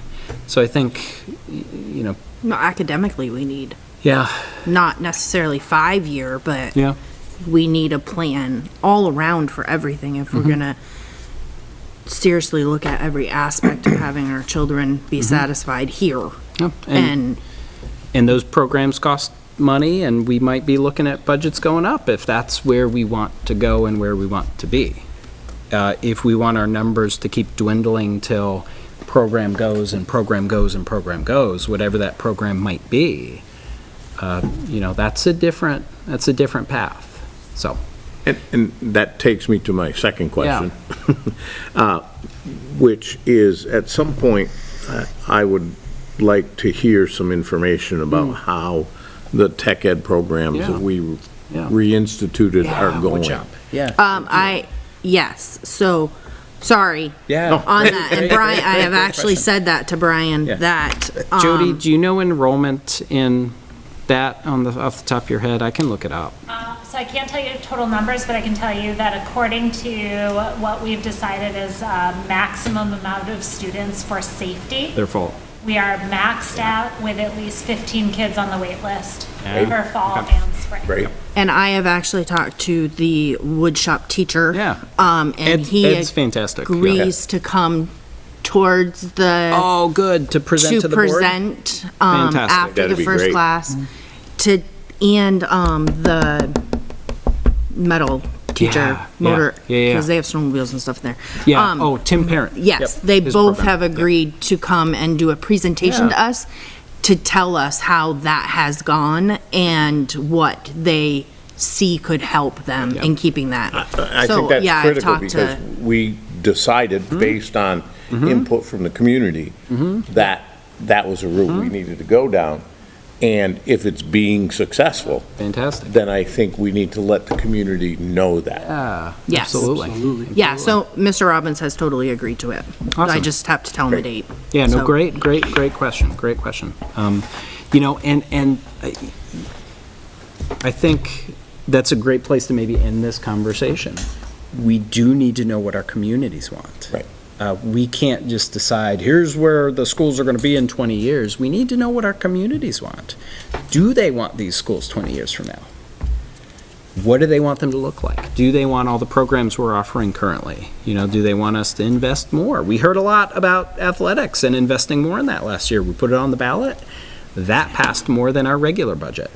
So I think, No, academically, we need yeah, not necessarily 5-year, but yeah, we need a plan all around for everything if we're gonna seriously look at every aspect of having our children be satisfied here. yeah. And And those programs cost money, and we might be looking at budgets going up if that's where we want to go and where we want to be. If we want our numbers to keep dwindling till program goes and program goes and program goes, whatever that program might be, that's a different path. So. And that takes me to my second question, which is, at some point, I would like to hear some information about how the tech ed programs that we reinstituted are going. yes, so, sorry. Yeah. On that, and Brian, I have actually said that to Brian, Yeah. that, Jody, do you know enrollment in that off the top of your head? I can look it up. So I can't tell you total numbers, but I can tell you that according to what we've decided is a maximum amount of students for safety, They're full. We are maxed out with at least 15 kids on the wait list Yeah. for fall and spring. Great. And I have actually talked to the woodshop teacher. Yeah. And he Ed's fantastic. Yeah. agrees to come towards the, Oh, good, to present to to the board? present, Fantastic. after the That'd be first great. class. To, and, the metal teacher, Yeah, motor, yeah, yeah, yeah. because they have snowmobiles and stuff in there. Yeah, Um, oh, Tim Parent. Yes, Yep, they his both program. have agreed to come and do a presentation to Yeah. us to tell us how that has gone and what they see could help them in keeping that. I So, think that's yeah, I've critical talked because to- we decided, based on input from the community, that that was a route we needed to go down. And if it's being successful, Fantastic. then I think we need to let the community know that. Yeah, Yes. absolutely. Yeah, so Mr. Robbins has totally agreed to it. I Awesome. just have to tell him the date. Yeah, no, So- great question, great question. You know, and I think that's a great place to maybe end this conversation. We do need to know what our communities want. Right. We can't just decide, here's where the schools are going to be in 20 years. We need to know what our communities want. Do they want these schools 20 years from now? What do they want them to look like? Do they want all the programs we're offering currently? You know, do they want us to invest more? We heard a lot about athletics and investing more in that last year. We put it on the ballot. That passed more than our regular budget,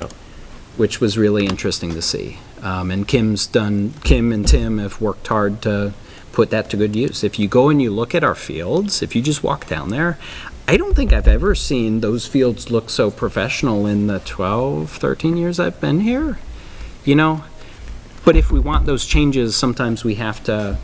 which was really interesting to see. And Kim and Tim have worked hard to put that to good use. If you go and you look at our fields, if you just walk down there, I don't think I've ever seen those fields look so professional in the 12, 13 years I've been here, you know? But if we want those changes, sometimes we have to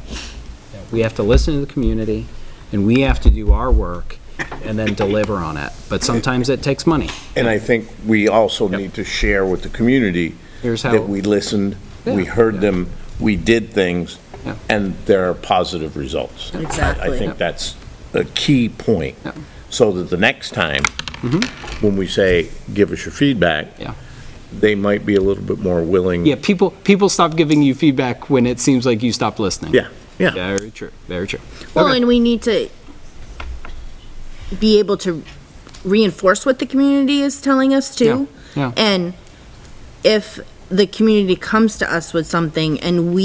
listen to the community, and we have to do our work and then deliver on it. But sometimes it takes money. And I think we also need to share with the community Here's how- that we listened, we Yeah. heard them, we did things, Yeah. and there are positive results. I Exactly. think that's a key point. Yeah. So that the next time, when we say, give us your feedback, Yeah. they might be a little bit more willing. Yeah, people stop giving you feedback when it seems like you stop listening. Yeah, yeah. Very true, very true. Well, Okay. and we need to be able to reinforce what the community is telling us too. Yeah, yeah. And if the community comes to us with something and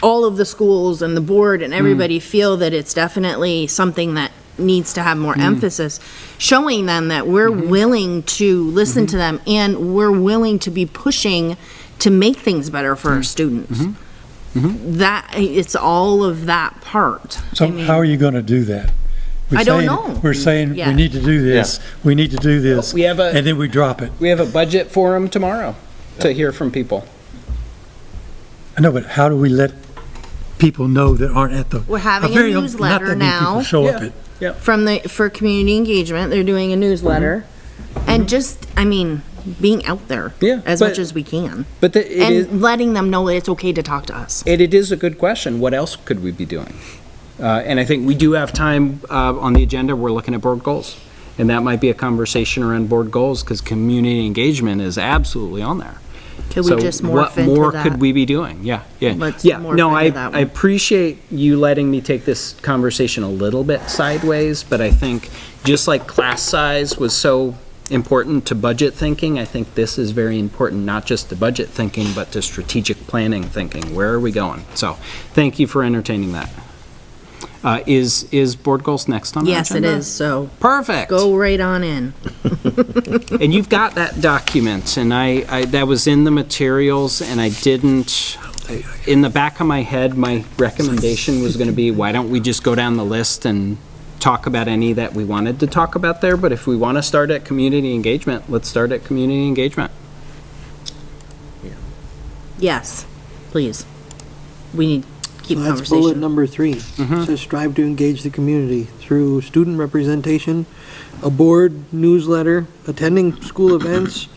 all of the schools and the board and everybody feel that it's definitely something that needs to have more emphasis, showing them that we're willing to listen to them and we're willing to be pushing to make things better for our students. That, it's all of that part. So I mean, how are you going to do that? We're I don't saying- know. We're saying, Yeah. we need to do this, we need to do this, We have a- and then we drop it. We have a budget forum tomorrow to hear from people. I know, but how do we let people know that aren't at the? We're having a very- not newsletter that many people now. show up Yeah. at. For community engagement, they're doing a newsletter. And just, I mean, being out there. Yeah, As but- much as we can. But it is, And letting them know that it's okay to talk to us. it is a good question. What else could we be doing? And I think we do have time on the agenda. We're looking at board goals. And that might be a conversation around board goals because community engagement is absolutely on there. Could we So just what morph into more that? could we be doing? Yeah, yeah. Let's Yeah, morph no, into that I one. appreciate you letting me take this conversation a little bit sideways, but I think just like class size was so important to budget thinking, I think this is very important, not just to budget thinking, but to strategic planning thinking. Where are we going? So, thank you for entertaining that. Is board goals next on our Yes, it agenda? is, so Perfect. go right on in. And you've got that document, and I that was in the materials, and I didn't, in the back of my head, my recommendation was gonna be, why don't we just go down the list and talk about any that we wanted to talk about there, but if we wanna start at community engagement, let's start at community engagement. Yes, please. We need to keep That's bullet conversation. number 3. It says strive to engage the community through student representation, a board newsletter, attending school events,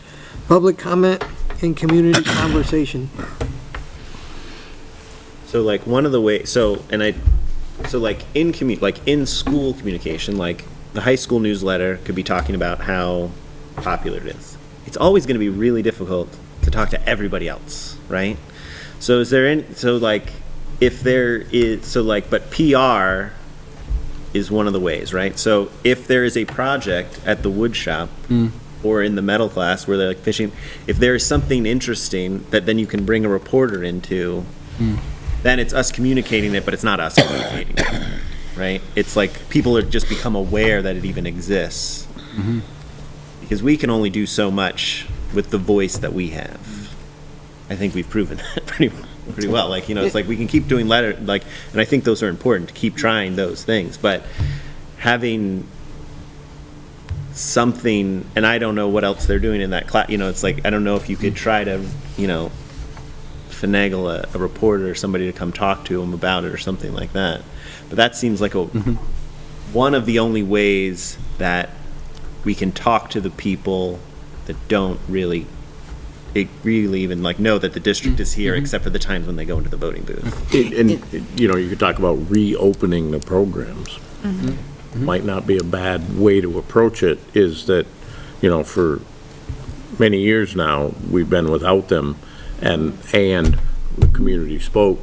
public comment, and community conversation. So like one of the ways, so like in school communication, like the high school newsletter could be talking about how popular it is. It's always going to be really difficult to talk to everybody else, right? So is there any, so like if there is, so like, but PR is one of the ways, right? So if there is a project at the wood shop or in the metal class where they're like fishing, if there is something interesting that then you can bring a reporter into, then it's us communicating it, but it's not us communicating it, right? It's like people are just become aware that it even exists. Because we can only do so much with the voice that we have. I think we've proven that pretty well. Like, you know, it's like we can keep doing letter, like, and I think those are important to keep trying those things, but having something, and I don't know what else they're doing in that class, you know, it's like, I don't know if you could try to, you know, finagle a reporter or somebody to come talk to them about it or something like that. But that seems like one of the only ways that we can talk to the people that don't really even like know that the district is here, except for the times when they go into the voting booth. And, you know, you could talk about reopening the programs. Might not be a bad way to approach it, is that, you know, for many years now, we've been without them, and the community spoke,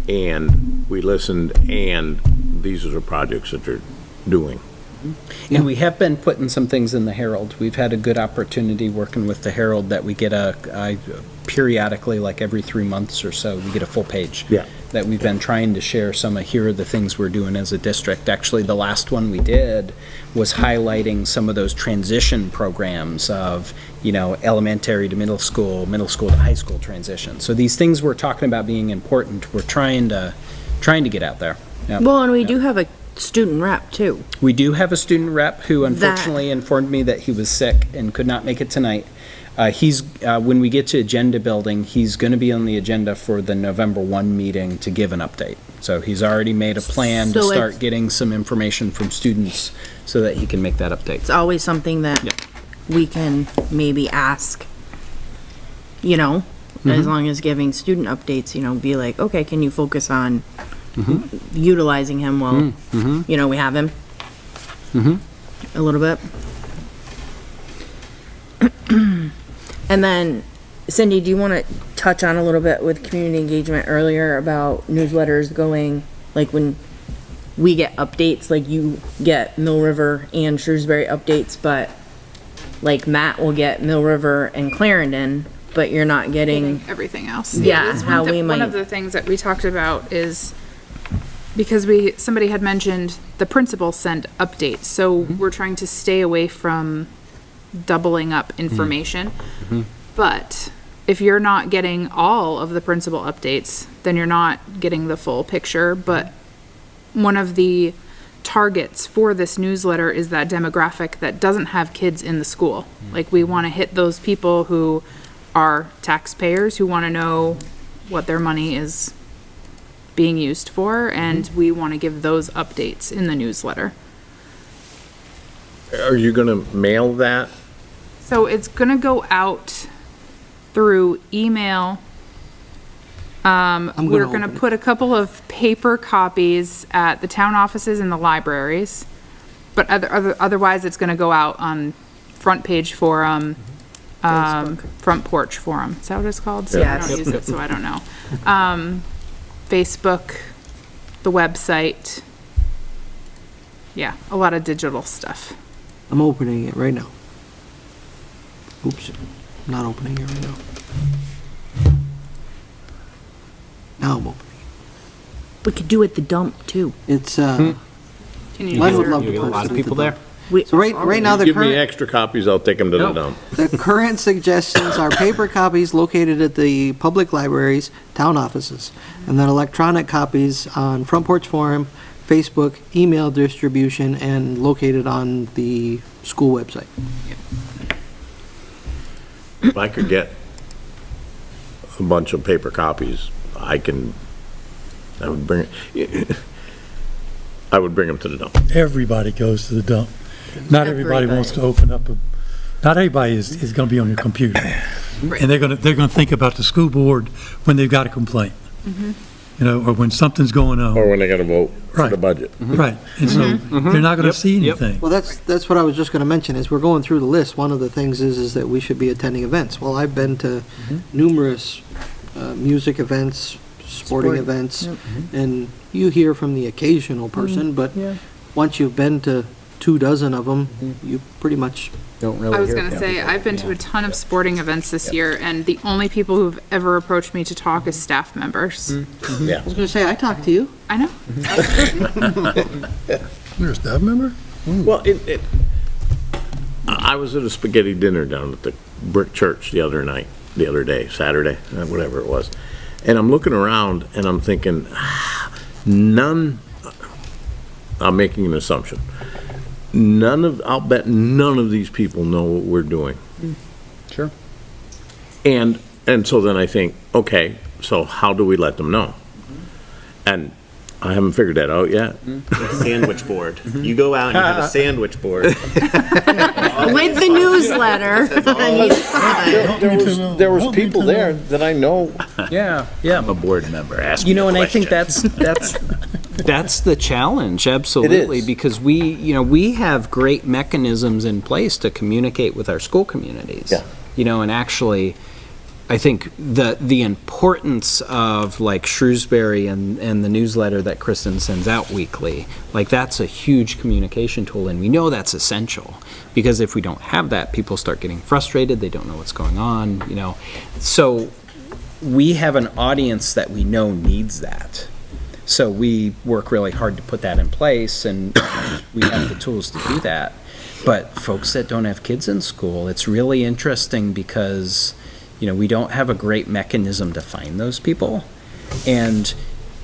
and we listened, and these are the projects that they're doing. And we have been putting some things in the Herald. We've had a good opportunity working with the Herald that we get periodically, like every 3 months or so, we get a full page. Yeah. That we've been trying to share here are the things we're doing as a district. Actually, the last one we did was highlighting some of those transition programs of, you know, elementary to middle school to high school transition. So these things we're talking about being important, we're trying to get out there. Yeah. Well, and we do have a student rep too. We do have a student rep who unfortunately informed me that he was sick and could not make it tonight. When we get to agenda building, he's going to be on the agenda for the November 1 meeting to give an update. So he's already made a plan to So start it's- getting some information from students so that he can make that update. It's always something that Yeah. we can maybe ask, you know, as long as giving student updates, you know, be like, okay, can you focus on utilizing him while, you know, we have him? A little bit. And then, Cindy, do you want to touch on a little bit with community engagement earlier about newsletters going, like when we get updates, like you get Mill River and Shrewsbury updates, but like Matt will get Mill River and Clarendon, but you're not getting, Everything else. Yeah, that's how we One might- of the things that we talked about is, because somebody had mentioned the principal sent updates, so we're trying to stay away from doubling up information. But if you're not getting all of the principal updates, then you're not getting the full picture. But one of the targets for this newsletter is that demographic that doesn't have kids in the school. Like, we want to hit those people who are taxpayers, who want to know what their money is being used for, and we want to give those updates in the newsletter. Are you gonna mail that? So it's gonna go out through email. We're gonna open it. put a couple of paper copies at the town offices and the libraries. But otherwise, it's gonna go out on Front Page Forum, Front Porch Forum. Is that what it's called? See, I Yes. don't use it, so I don't know. Facebook, the website. Yeah, a lot of digital stuff. I'm opening it right now. Oops, I'm not opening it right now. Now I'm opening we could do at the dump too. it. It's, Can you Mine use would your- love You to get a lot post of it people at there? So right now, the Give me current, extra copies, I'll take them to the dump. the current suggestions are paper copies located at the public libraries, town offices, and then electronic copies on Front Porch Forum, Facebook, email distribution, and located on the school website. If I could get a bunch of paper copies, I would bring them to the dump. Everybody goes to the dump. Not everybody wants to open up not everybody is gonna be on your computer. And they're gonna think about the school board when they've got a complaint. You know, or when something's going on. Or when they gotta vote for the Right. budget. Right, and so they're not gonna see anything. Well, that's what I was just gonna mention, as we're going through the list, one of the things is that we should be attending events. Well, I've been to numerous music events, sporting Sport, events, and you hear from the occasional person, but once you've been to 24 of them, you pretty much, Don't really I was hear gonna from say, people. I've been to a ton of sporting events this year, and the only people who've ever approached me to talk is staff members. Yeah. I was gonna say, I talked to you. I know. You're a staff member? Well, I was at a spaghetti dinner down at the Brick Church the other day, Saturday, whatever it was. And I'm looking around and I'm thinking, I'm making an assumption. I'll bet none of these people know what we're doing. Sure. And so then I think, okay, so how do we let them know? And I haven't figured that out yet. Sandwich board. You go out and you have a sandwich board. With the newsletter on each side. There was people there that I know. Yeah, yeah. I'm a board member, ask me You know, a and I think question. that's the challenge, absolutely, is. because we have great mechanisms in place to communicate with our school communities. Yeah. And actually, I think the importance of like Shrewsbury and the newsletter that Kristen sends out weekly, like that's a huge communication tool, and we know that's essential, because if we don't have that, people start getting frustrated, they don't know what's going on, So we have an audience that we know needs that. So we work really hard to put that in place, and we have the tools to do that. But folks that don't have kids in school, it's really interesting because, we don't have a great mechanism to find those people. And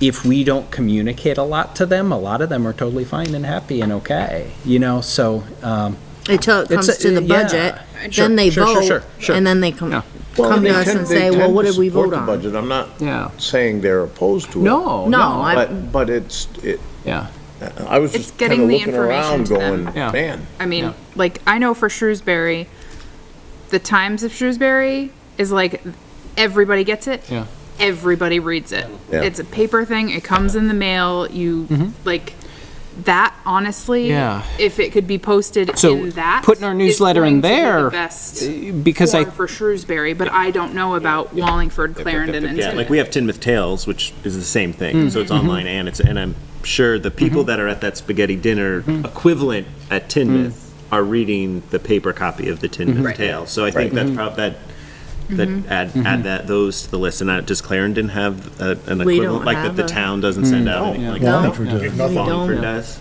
if we don't communicate a lot to them, a lot of them are totally fine and happy and okay, so. Until it comes to the budget, Sure, then they sure, vote, sure. and then they come Yeah. to us and say, well, what did we vote on? Budget. I'm not Yeah. saying they're opposed to it. No, But it's, yeah. I was It's just getting kind of the looking information around to them. going, Yeah. man. I mean, Yeah. like, I know for Shrewsbury, the Times of Shrewsbury is like, everybody gets it. Yeah. Everybody reads it. Yeah. It's a paper thing. It comes in the mail. Like, that, honestly, Yeah. if it could be posted So, in that. putting our is newsletter in going to be the there, best because form for Shrewsbury, but I don't know about Wallingford, Clarendon, and Yeah, like we have Tinmouth Tales, which is the same thing. So it's online and I'm sure the people that are at that spaghetti dinner equivalent at Tinmouth are reading the paper copy of the Tinmouth Tale. So I think that's probably add those to the list. And does Clarendon have an We equivalent, don't like have that the town doesn't send out? Like Wallingford does. We Wallingford don't. does?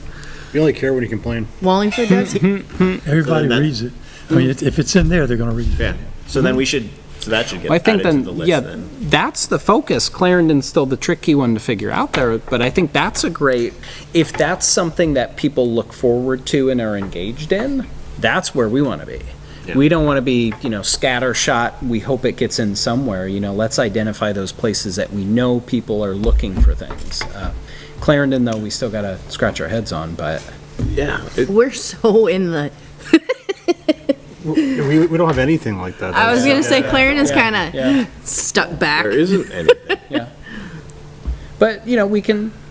You only care when you complain. Wallingford does? Everybody that- reads it. I mean, if it's in there, they're gonna read it. Yeah. So then so that should get I think added to the then, list yeah, then. that's the focus. Clarendon's still the tricky one to figure out there, but I think that's if that's something that people look forward to and are engaged in, that's where we want to be. Yeah. We don't want to be, scattershot, we hope it gets in somewhere, let's identify those places that we know people are looking for things. Clarendon, though, we still got to scratch our heads on, but. Yeah. We're so in the, We don't have anything like that. I was gonna say Clarendon's kind Yeah. of stuck back. There isn't anything. Yeah. But,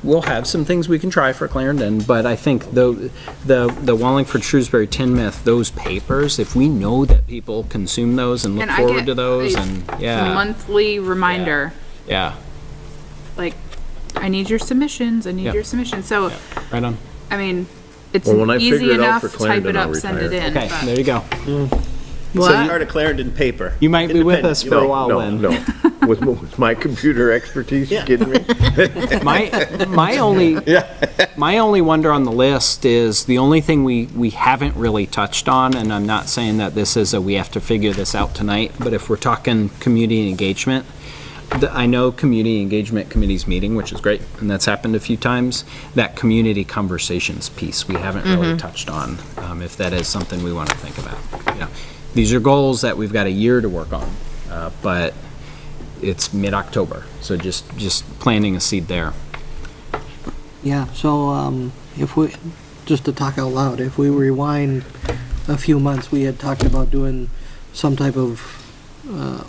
we'll have some things we can try for Clarendon, but I think the Wallingford, Shrewsbury, Tinmouth, those papers, if we know that people consume those and look And I forward get to those, a and, yeah, monthly reminder, yeah, like, I need your submissions, I need Yeah. your submissions. So, right on. I mean, it's Well, when I easy figure it out enough, for type Clarendon, it I'll up, send it retire. in. Okay, but- there you go. What? Start a Clarendon paper. You might be with us for a while No, then. no. With my computer expertise, you kidding me? My only wonder on the list is, the only thing we haven't really touched on, and I'm not saying that this is we have to figure this out tonight, but if we're talking community engagement, I know Community Engagement Committee's meeting, which is great, and that's happened a few times. That community conversations piece, we haven't really touched on, if that is something we want to think about. These are goals that we've got a year to work on, but it's mid-October, so just planting a seed there. Yeah, so, if we, just to talk out loud, if we rewind a few months, we had talked about doing some type of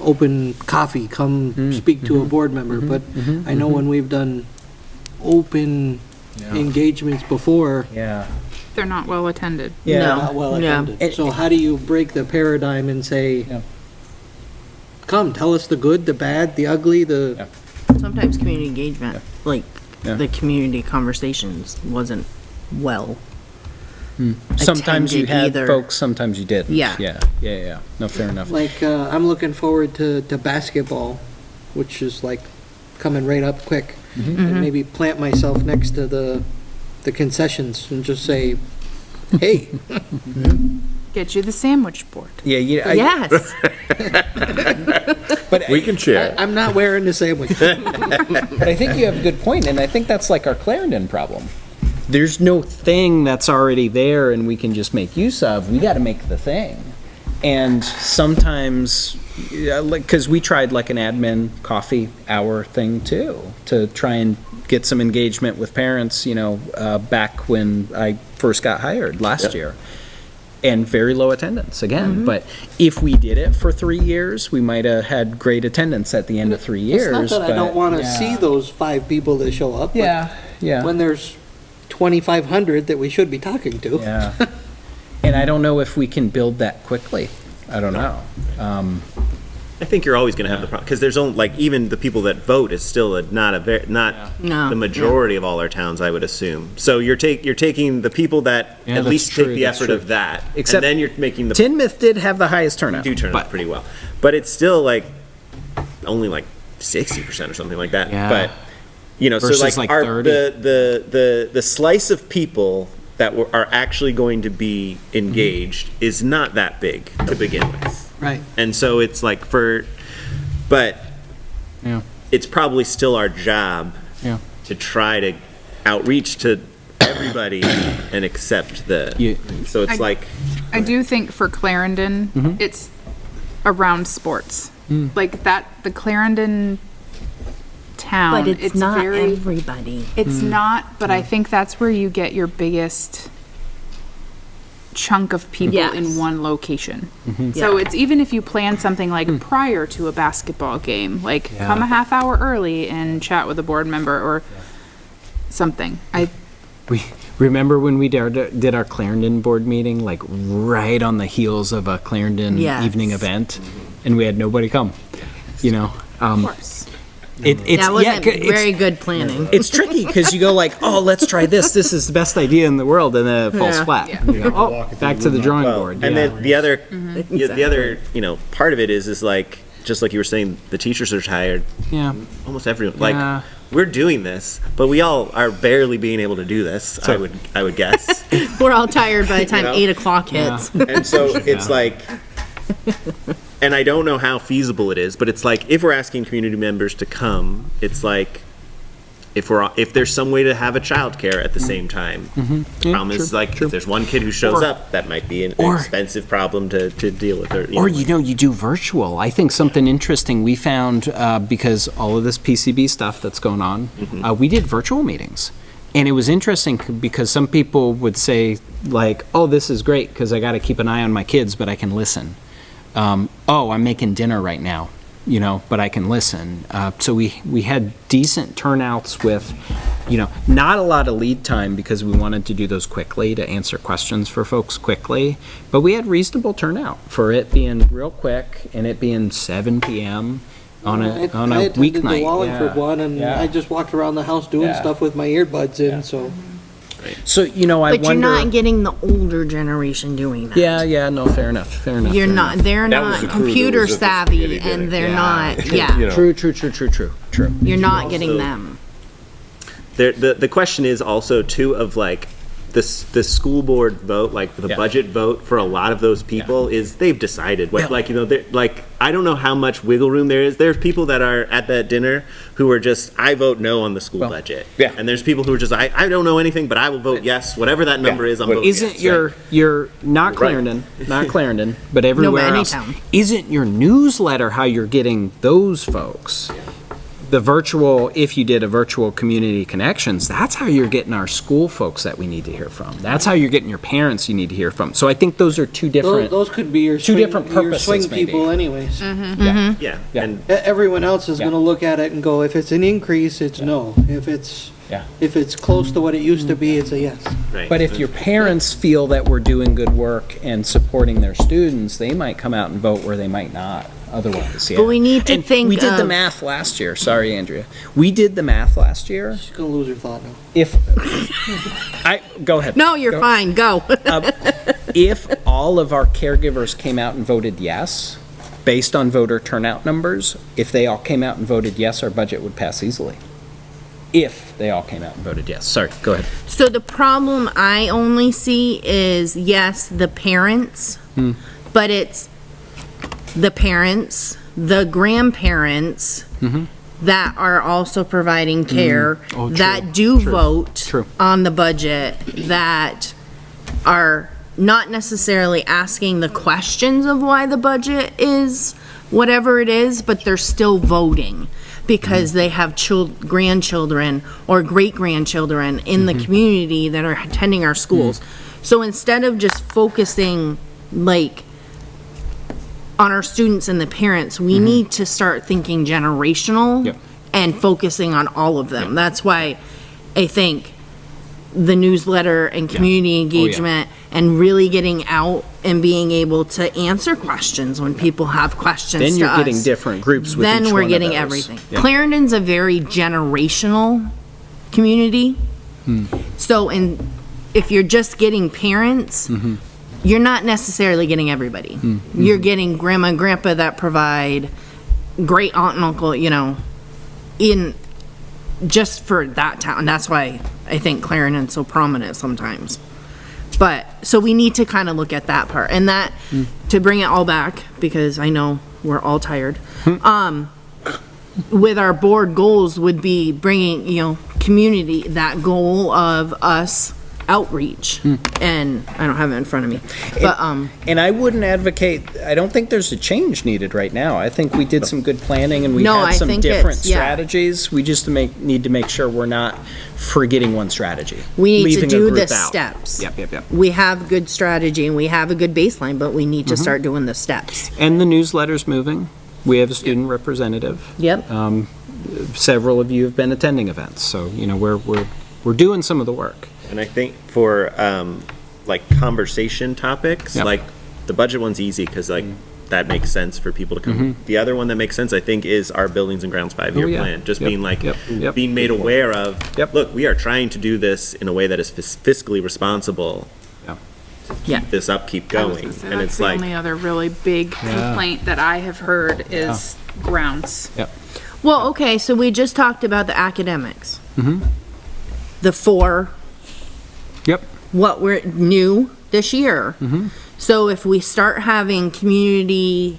open coffee, come speak to a board member, but I know when we've done open engagements before, Yeah. They're not well attended. they're not well Yeah. attended. So how do you break the paradigm and say, Yeah. come, tell us the good, the bad, the ugly, the, Sometimes community engagement, like, Yeah. the community conversations wasn't well Sometimes you attended had either. folks, sometimes you didn't. Yeah. Yeah. No, fair enough. Like, I'm looking forward to basketball, which is like coming right up quick. And maybe plant myself next to the concessions and just say, hey, Get you the sandwich board. Yeah, Yes. but We can share. I'm not wearing the sandwich. But I think you have a good point, and I think that's like our Clarendon problem. There's no thing that's already there and we can just make use of. We got to make the thing. And sometimes, because we tried like an admin coffee hour thing too, to try and get some engagement with parents, back when I first got hired last year. And very low attendance again. But if we did it for 3 years, we might have had great attendance at the end of 3 years. It's not that I don't but- want to yeah. see those 5 people that show up. but Yeah. When there's 2,500 that we should be talking to. Yeah. And I don't know if we can build that quickly. I don't know. I think you're always going to have the problem, because there's only, like, even the people that vote is still not No. the majority of all our towns, I would assume. So you're taking the people that Yeah, at that's least true, take the that's effort true. of that, Except and then you're making the Tinmouth did have the highest turnout. do turn but- out pretty well. But it's still like only like 60% or something like that. Yeah. But so Versus, like, like, our 30. the slice of people that are actually going to be engaged is not that big to begin with. Right. And so it's like but Yeah. it's probably still our job Yeah. to try to outreach to everybody and accept You- so it's like I do think for Clarendon, it's around sports. Like that, the Clarendon town. But it's not very, everybody. It's not, but I think that's where you get your biggest chunk of people Yes. in one location. So it's even if you plan something like prior to a basketball game, like come a half hour early and chat with a board member or something. We remember when we did our Clarendon board meeting, like right on the heels of a Clarendon Yes. evening event, and we had nobody come. Of course. It's That wasn't it's- very good planning. It's tricky because you go like, oh, let's try this. This is the best idea in the world, and then it falls Yeah. flat. Yeah. You go, oh, back to the drawing board. and yeah. then the other the other part of it is like, just like you were saying, the teachers are tired. yeah. Almost everyone, Yeah. like, we're doing this, but we all are barely being able to do this. I would guess. We're all tired by the time You know? 8 o'clock hits. And so it's like, and I don't know how feasible it is, but it's like, if we're asking community members to come, it's like, if there's some way to have a childcare at the same time. The problem is, like, if there's one kid who shows Or- up, that might be an or- expensive problem to deal with. Or, you do virtual. I think something interesting we found, because all of this PCB stuff that's going on, we did virtual meetings. And it was interesting because some people would say, like, oh, this is great because I got to keep an eye on my kids, but I can listen. Oh, I'm making dinner right now, but I can listen. So we had decent turnouts with, not a lot of lead time because we wanted to do those quickly to answer questions for folks quickly. But we had reasonable turnout for it being real quick and it being 7 p.m. on a I attended the weeknight. Wallingford one, and Yeah. I just walked around the house doing Yeah. stuff with my earbuds in, so. So, I But you're wonder. not getting the older generation doing that. Yeah, no, fair enough. You're not, they're That was not the crew that computer was at the savvy spaghetti dinner. and they're Yeah. not, You yeah. know. True. You're not getting Also- them. The question is also too of like the school board vote, like the Yeah. budget vote for a lot of those people is they've decided what, Yeah. like, they're like, I don't know how much wiggle room there is. There's people that are at that dinner who are just, I vote no on the school budget. yeah. And there's people who are just, I don't know anything, but I will vote yes, whatever that number is, I'm But voting yes. Isn't your not Clarendon, not Clarendon, but everywhere any else? town. Isn't your newsletter how you're getting those folks? The virtual, if you did a virtual community connections, that's how you're getting our school folks that we need to hear from. That's how you're getting your parents you need to hear from. So I think those are two different. Those could be your Two swing, different your purposes, swing maybe. people anyways. Yeah. Yeah, Yeah. and Everyone else is Yeah. gonna look at it and go, if it's an increase, it's no. If Yeah. it's close to what it used to be, it's a yes. right. But if your parents feel that we're doing good work and supporting their students, they might come out and vote where they might not. otherwise, yeah. But we need to And think we did the of- math last year, sorry, Andrea. We did the math last year. She's gonna lose her thought now. If, go ahead. No, you're Go. fine, go. If all of our caregivers came out and voted yes, based on voter turnout numbers, if they all came out and voted yes, our budget would pass easily. If they all came out and voted yes. Sorry, go ahead. So the problem I only see is, yes, the parents, but it's the parents, the grandparents that are also providing care, Oh, true, that do true, vote true. on the budget, that are not necessarily asking the questions of why the budget is whatever it is, but they're still voting because they have grandchildren or great-grandchildren in the community that are attending our schools. So instead of just focusing, like, on our students and the parents, we need to start thinking generational Yep. and focusing on all of them. That's why I think the newsletter and community engagement and really getting out and being able to answer questions when people have questions Then to you're us. getting different groups with Then each we're one of getting those. everything. Yeah. Clarendon's a very generational community. So if you're just getting parents, you're not necessarily getting everybody. You're getting grandma and grandpa that provide, great aunt and uncle, in just for that town. That's why I think Clarendon's so prominent sometimes. But, so we need to kind of look at that part. And that, to bring it all back, because I know we're all tired, with our board goals would be bringing, community, that goal of us outreach. And I don't have it in front of me, but, And I wouldn't advocate, I don't think there's a change needed right now. I think we did some good planning and we No, had I some think different it's- yeah. strategies. We just need to make sure we're not forgetting one strategy. we need to leaving a do group the out. steps. Yep. We have good strategy and we have a good baseline, but we need to start doing the steps. And the newsletter's moving. We have a student representative. Yep. Several of you have been attending events, so, we're doing some of the work. And I think for, like, conversation topics, Yep. like, the budget one's easy, because, like, that makes sense for people to come. The other one that makes sense, I think, is our Buildings and Grounds 5-year Oh, yeah. plan. Just Yep. being like, Yep. being made aware of, Yep. look, we are trying to do this in a way that is fiscally responsible. Yeah. Keep this up, keep I was going. gonna say, And that's it's the like, only other really big complaint that I have heard is grounds. Well, okay, so we just talked about the academics. The 4, Yep. what we're new this year. So if we start having community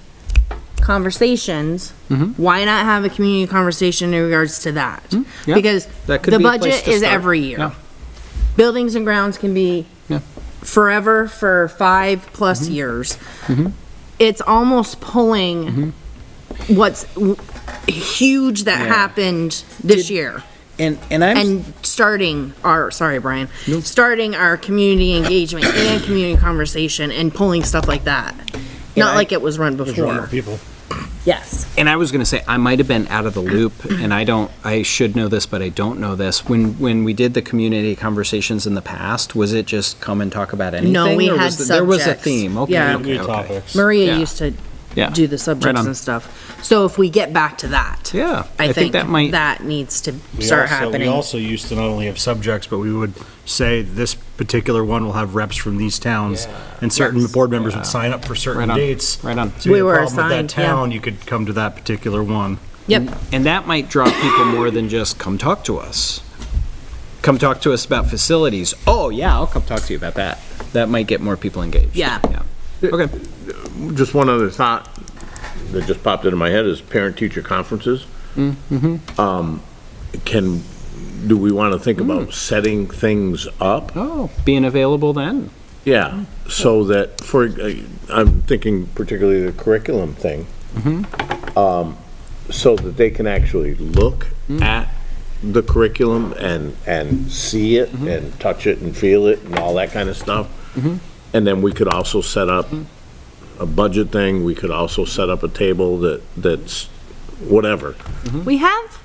conversations, why not have a community conversation in regards to that? Yeah, Because that could the be a place budget to is start. every year. Yeah. Buildings and grounds can be Yeah. forever for 5+ years. It's almost pulling what's huge that happened this year. And I'm. And starting our, sorry, Brian, starting our community engagement and community conversation and pulling stuff like that. Not like it was run before. People. Yes. And I was gonna say, I might have been out of the loop, and I should know this, but I don't know this. When we did the community conversations in the past, was it just come and talk about anything? No, we or had there was a subjects. theme, okay, Yeah. okay, New okay. topics. Maria Yeah. used to Yeah. do the Right subjects on. and stuff. So if we get back to that. Yeah, I think that might. that needs to We start also- happening. We also used to not only have subjects, but we would say this particular one will have reps from these towns. And certain board members would sign up for certain Right on. dates. Right on. So if you We had a were problem with assigned, that yeah. town, you could come to that particular one. Yep. And that might draw people more than just come talk to us. Come talk to us about facilities. Oh, yeah, I'll come talk to you about that. That might get more people engaged. Yeah. Okay. Just one other thought that just popped into my head is parent-teacher conferences. Do we want to think about setting things up? Oh, being available then. Yeah, so that, I'm thinking particularly the curriculum thing. So that they can actually look at the curriculum and see it and touch it and feel it and all that kind of stuff. And then we could also set up a budget thing, we could also set up a table that's whatever. We have,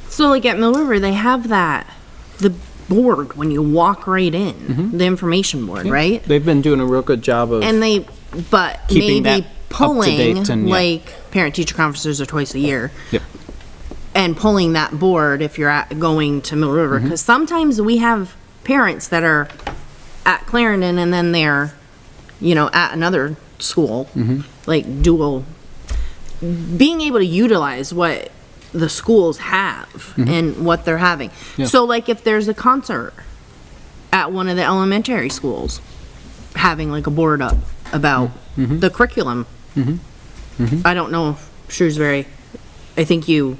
so like at Mill River, they have the board when you walk right in, the information board, right? They've been doing a real good job of. And but Keeping maybe that pulling, and, yeah. like, parent-teacher conferences are twice a year. Yep. And pulling that board if you're going to Mill River, because sometimes we have parents that are at Clarendon and then they're, at another school, like dual, being able to utilize what the schools have and what they're having. Yeah. So like if there's a concert at one of the elementary schools, having like a board up about the curriculum. I don't know if Shrewsbury, I think you,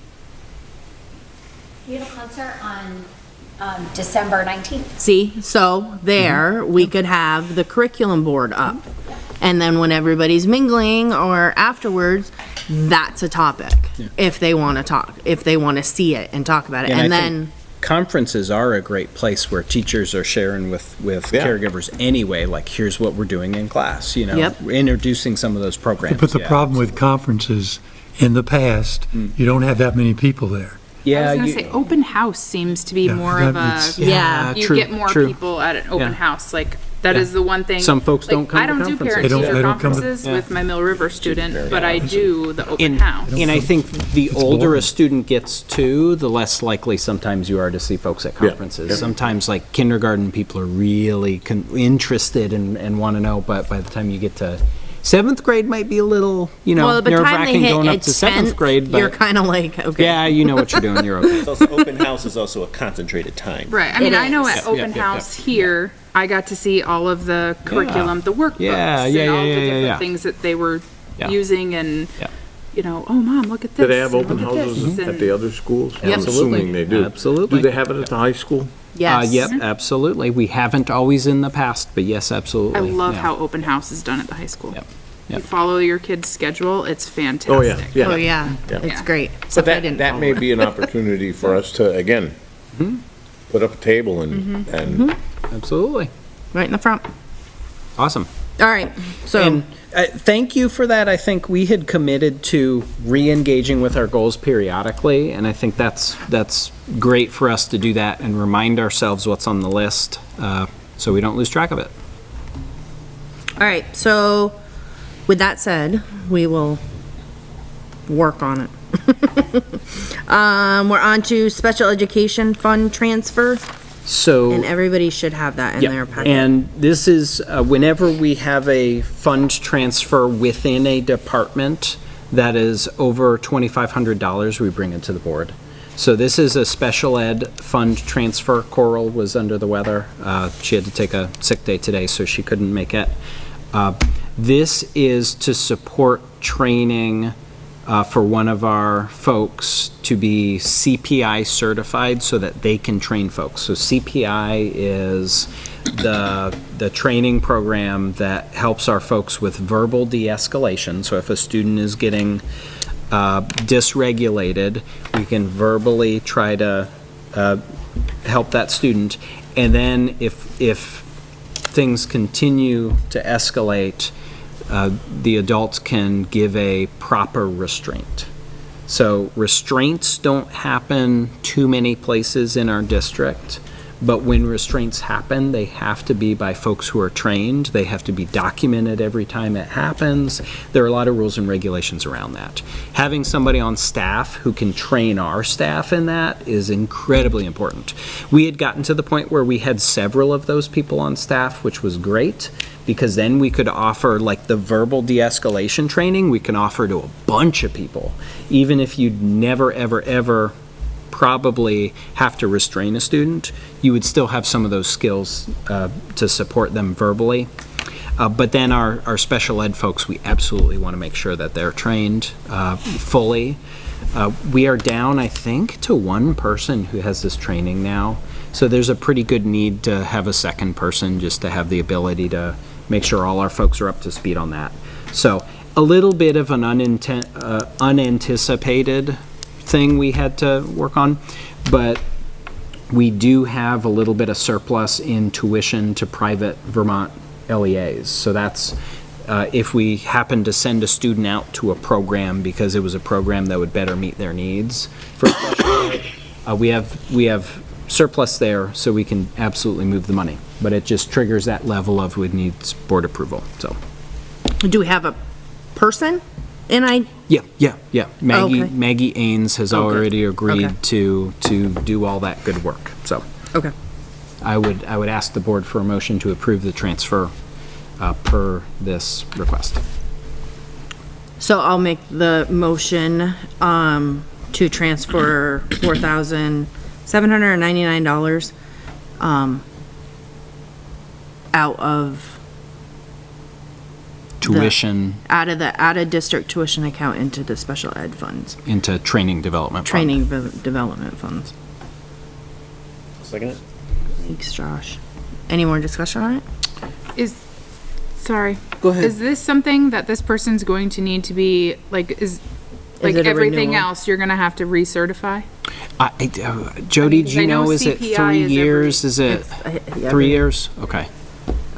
We have a concert on December 19th. see, so there, we could have the curriculum board up. And then when everybody's mingling or afterwards, that's a topic. If they want to talk, if they want to see it and talk about it. And And I then, Conferences are a great place where teachers are sharing with Yeah. caregivers anyway, like, here's what we're doing in class, Yep. introducing some of those programs. But the yeah. problem with conferences, in the past, you don't have that many people there. Yeah, I was you- gonna say, open house seems to be Yeah, more that of a, it's- yeah. you true, get more true. people at an open Yeah. house, like, that Yeah. is the one thing. Some folks don't like, come I to don't do conferences. parent-teacher They don't come to- conferences Yeah. with my Mill River student, but I do the open And, house. and I think the older a boring. student gets too, the less likely sometimes you are to see folks at conferences. Yeah. Sometimes, like, kindergarten people are really interested and want to know, but by the time you get to seventh grade might be a little, well, by the time they nerve-wracking hit going a up to seventh 10th, grade, you're but kind of like, okay. yeah, you know what you're doing, you're okay. It's also, open house is also a concentrated time. Right, I mean, It I know is. at open yeah, house here, I got to see all of the curriculum, the workbooks, Yeah, and yeah, all the yeah, yeah, different yeah. things that they were Yeah. using and, Yeah. oh, Mom, look at this. Do they have and open look at houses this," at and- the other schools? I'm Absolutely. assuming they do. Absolutely. Do they have it at the high school? Yes. Yep, absolutely. We haven't always in the past, but yes, absolutely. I love yeah. how open house is done at the high school. Yep. You Yep. follow your kid's schedule, it's fantastic. Oh, yeah, yeah. Oh, yeah, Yeah. it's great. But Except I that, didn't that follow may it. be an opportunity for us to, again, put up a table and Absolutely. Right in the front. Awesome. All right, so. And thank you for that. I think we had committed to re-engaging with our goals periodically, and I think that's great for us to do that and remind ourselves what's on the list, so we don't lose track of it. All right, so with that said, we will work on it. We're on to special education fund transfer, So. and everybody should have that in Yep. their packet. And this is, whenever we have a fund transfer within a department that is over $2,500, we bring it to the board. So this is a special ed fund transfer. Coral was under the weather. She had to take a sick day today, so she couldn't make it. This is to support training for one of our folks to be CPI certified so that they can train folks. So CPI is the training program that helps our folks with verbal de-escalation. So if a student is getting dysregulated, we can verbally try to help that student. And then if things continue to escalate, the adults can give a proper restraint. So restraints don't happen too many places in our district, but when restraints happen, they have to be by folks who are trained. They have to be documented every time it happens. There are a lot of rules and regulations around that. Having somebody on staff who can train our staff in that is incredibly important. We had gotten to the point where we had several of those people on staff, which was great, because then we could offer, like, the verbal de-escalation training, we can offer to a bunch of people. Even if you'd never, ever, ever probably have to restrain a student, you would still have some of those skills to support them verbally. But then our special ed folks, we absolutely want to make sure that they're trained fully. We are down, I think, to one person who has this training now. So there's a pretty good need to have a second person just to have the ability to make sure all our folks are up to speed on that. So a little bit of an unanticipated thing we had to work on, but we do have a little bit of surplus in tuition to private Vermont LEAs. So that's if we happen to send a student out to a program because it was a program that would better meet their needs for special ed, we have surplus there, so we can absolutely move the money. But it just triggers that level of would need board approval, so. Do we have a person? And Yeah. Maggie, Okay. Maggie Ains has Okay. already agreed Okay. to do all that good work. So okay. I would ask the board for a motion to approve the transfer per this request. So I'll make the motion, to transfer $4,799, out of, Tuition out of district tuition account into the special ed funds, into training development fund. training development funds. Second it? Thanks, Josh. Any more discussion on it? Sorry. Go ahead. Is this something that this person's going to need to be, like, it a everything renewal? else, you're gonna have to recertify? Jody, do because I you know, know is it CPI 3 is every- years? Is it Yeah, 3 years? Okay.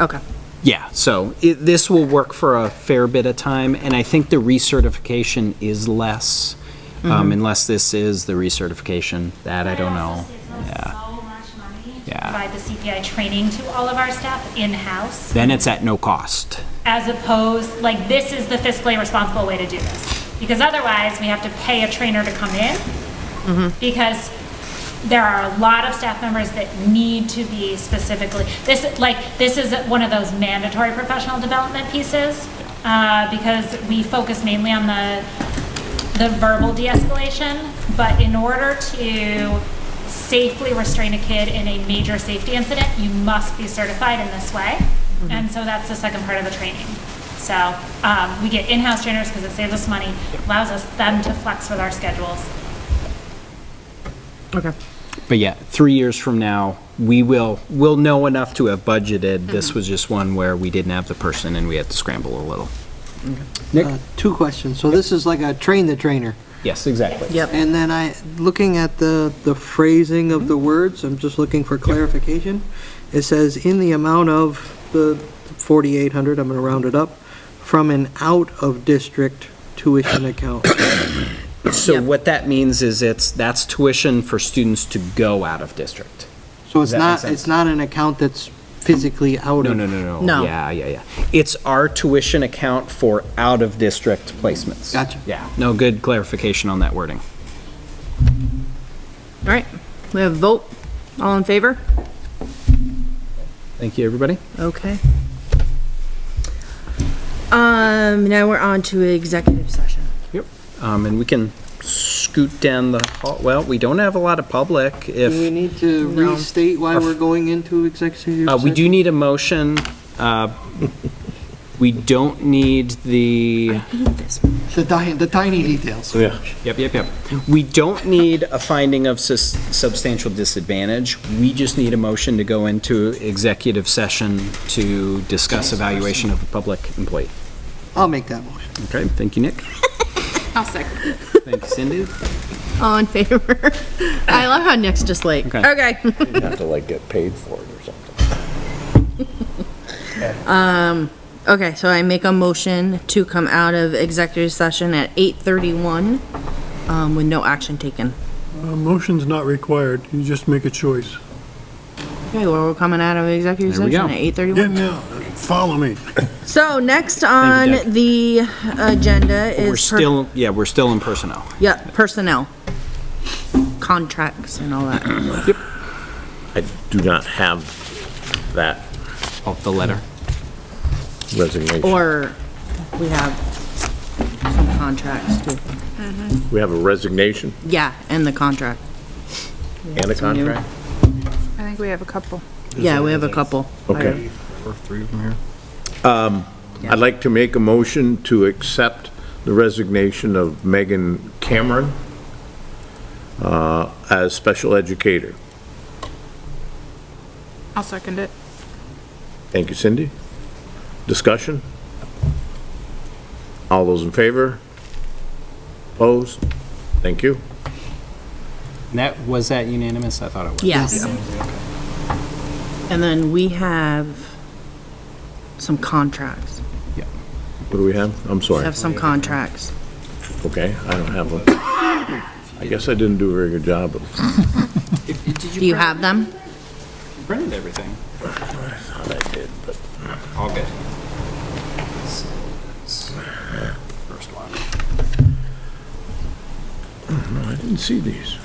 Okay. Yeah, so this will work for a fair bit of time, and I think the recertification is less, unless this is the recertification. That I don't know. Yeah. So much money to Yeah. provide the CPI training to all of our staff in-house, Then it's at no cost. as opposed, like, this is the fiscally responsible way to do this. Because otherwise, we have to pay a trainer to come in, because there are a lot of staff members that need to be specifically, this is one of those mandatory professional development pieces, because we focus mainly on the verbal de-escalation, but in order to safely restrain a kid in a major safety incident, you must be certified in this way. And so that's the second part of the training. So we get in-house trainers because it saves us money, allows us them to flex with our schedules. Okay. But yeah, 3 years from now, we'll know enough to have budgeted. This was just one where we didn't have the person and we had to scramble a little. Nick? Two questions. So this is like a train the trainer. Yes, exactly. Yep. And then looking at the phrasing of the words, I'm just looking for clarification. It says, in the amount of the 4,800, I'm gonna round it up, from an out-of-district tuition account. So Yep. what that means is that's tuition for students to go out of district. So it's Does that make not, sense? it's not an account that's physically out of. No. No. Yeah. It's our tuition account for out-of-district placements. Gotcha. Yeah, no, good clarification on that wording. All right. We have a vote. All in favor? Thank you, everybody. Okay. Now we're on to executive session. Yep. And we can scoot down the hall. Well, we don't have a lot of public. Do we If, need to No. restate why we're going into executive session? we do need a motion. We don't need the, The tiny details. Yeah. yep. We don't need a finding of substantial disadvantage. We just need a motion to go into executive session to discuss evaluation of a public employee. I'll make that motion. Okay, thank you, Nick. I'll second. Thank you, Cindy. All in favor? I love how Nick's just like, Okay. okay. You have to like get paid for it or something. Okay, so I make a motion to come out of executive session at 8:31, with no action taken. Motion's not required, you just make a choice. Okay, well, we're coming out of executive There we session go. at 8:31. Yeah, no, follow me. So next Thank you, on the agenda is. We're still in personnel. Yeah, personnel. Contracts and all that. I do not have that Oh, the letter. resignation. Or we have some contracts too. We have a resignation Yeah, and the contract. and a contract? I think we have a couple. Yeah, we have a couple. Okay. Or three of them here. I'd like to make a motion to accept the resignation of Megan Cameron as special educator. I'll second it. Thank you, Cindy. Discussion? All those in favor? Opposed? Thank you. Was that unanimous? I thought it was. Yes. And then we have some contracts. What do we have? I'm We sorry. have some contracts. Okay, I don't have them. I guess I didn't do a very good job of. Do you have them? Printed everything. I thought I did, but. All good. No, I didn't see these.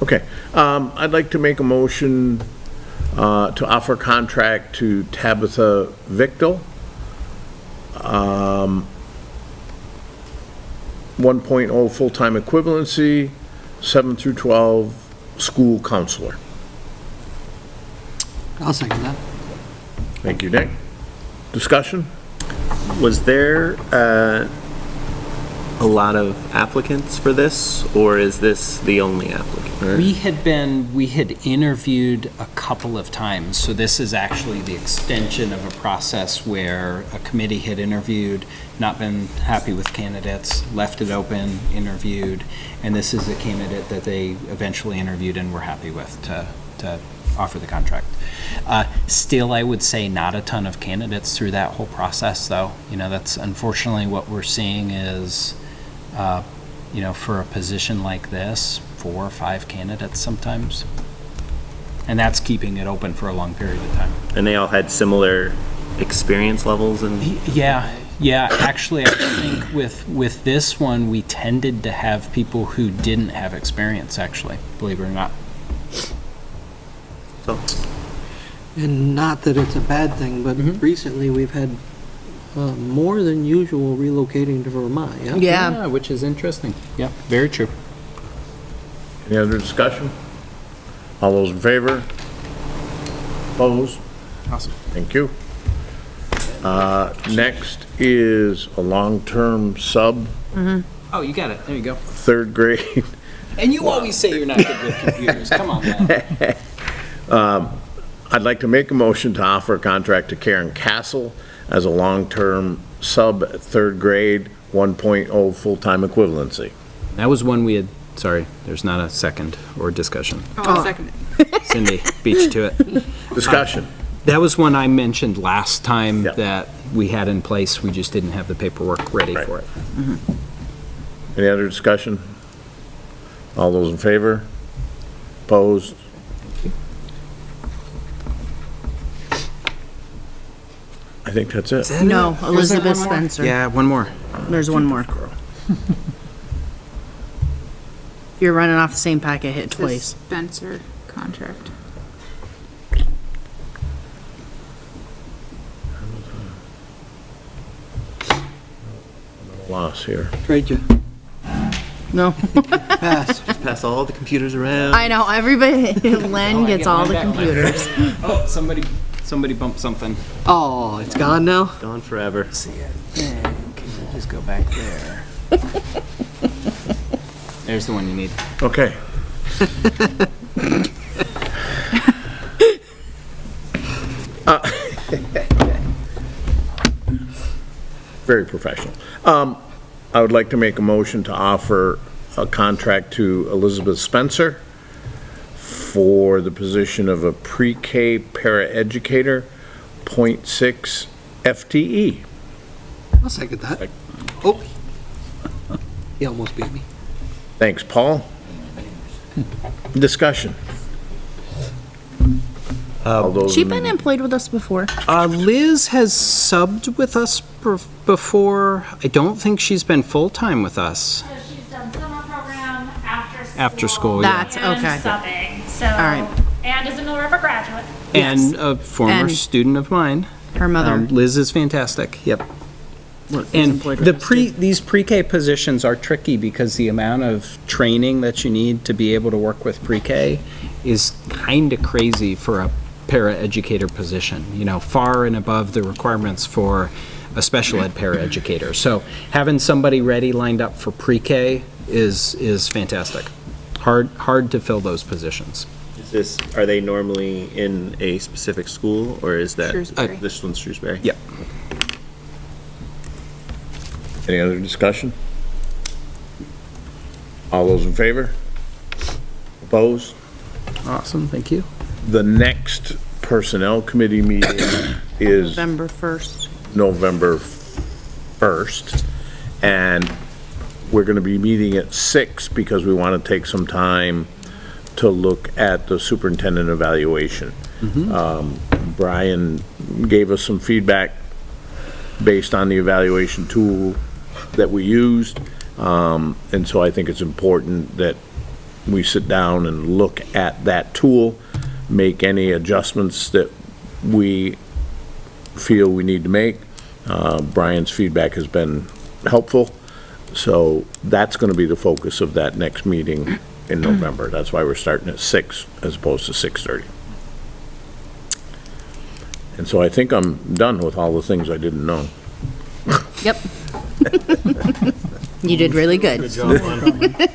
Okay, I'd like to make a motion to offer contract to Tabitha Victor, 1.0 full-time equivalency, 7 through 12 school counselor. I'll second that. Thank you, Nick. Discussion? Was there a lot of applicants for this, or is this the only applicant? Or- We had interviewed a couple of times, so this is actually the extension of a process where a committee had interviewed, not been happy with candidates, left it open, interviewed, and this is a candidate that they eventually interviewed and were happy with to offer the contract. Still, I would say not a ton of candidates through that whole process, though. You know, that's unfortunately what we're seeing is, you know, for a position like this, 4 or 5 candidates sometimes. And that's keeping it open for a long period of time. And they all had similar experience levels and? Yeah, actually, I think with this one, we tended to have people who didn't have experience, actually, believe it or not. So, And not that it's a bad thing, but recently we've had more than usual relocating to Vermont, yeah? Yeah. Which is interesting. Yeah, very true. Any other discussion? All those in favor? Opposed? Awesome. Thank you. Next is a long-term sub, Oh, you got it. There you go. 3rd grade. And you always say you're not good with computers. Come on, man. I'd like to make a motion to offer a contract to Karen Castle as a long-term sub at 3rd grade, 1.0 full-time equivalency. That was one we had, sorry, there's not a second or discussion. Oh, second. Cindy, beat you to it. Discussion. That was one I mentioned last time Yep. that we had in place. We just didn't have the paperwork ready Right. for it. Any other discussion? All those in favor? Opposed? I think that's it. No, Elizabeth Spencer. Yeah, one more. There's one more. You're running off the same packet, hit twice. Spencer contract. Loss here. Trade you. No, Pass. pass all the computers around. I know, everybody, Len gets all the computers. Oh, somebody bumped something. Oh, it's gone now? Gone forever. See it. Can you just go back there? There's the one you need. Okay. Very professional. I would like to make a motion to offer a contract to Elizabeth Spencer for the position of a pre-K paraeducator, .6 FTE. I'll second that. Oh. He almost beat me. Thanks, Paul. Discussion. All those She in- been employed with us before. Liz has subbed with us before. I don't think she's been full-time with us. So she's done summer program, after school. After school, yeah. That's and okay. subbing, so. All right. And is a Mill River graduate. And a former And- student of mine. Her mother. Liz is fantastic, yep. And employed with us, too. these pre-K positions are tricky because the amount of training that you need to be able to work with pre-K is kind of crazy for a paraeducator position, you know, far and above the requirements for a special ed paraeducator. So having somebody ready lined up for pre-K is fantastic. Hard to fill those positions. Are they normally in a specific school, or is that? Shrewsbury. This one's Shrewsbury? Yep. Any other discussion? All those in favor? Opposed? Awesome, thank you. The next Personnel Committee meeting is November 1st. November 1st, and we're going to be meeting at 6 because we want to take some time to look at the superintendent evaluation. Brian gave us some feedback based on the evaluation tool that we used, And so I think it's important that we sit down and look at that tool, make any adjustments that we feel we need to make. Brian's feedback has been helpful, so that's gonna be the focus of that next meeting in November. That's why we're starting at 6 as opposed to 6:30. And so I think I'm done with all the things I didn't know. Yep. You did really good. Good job, Lon.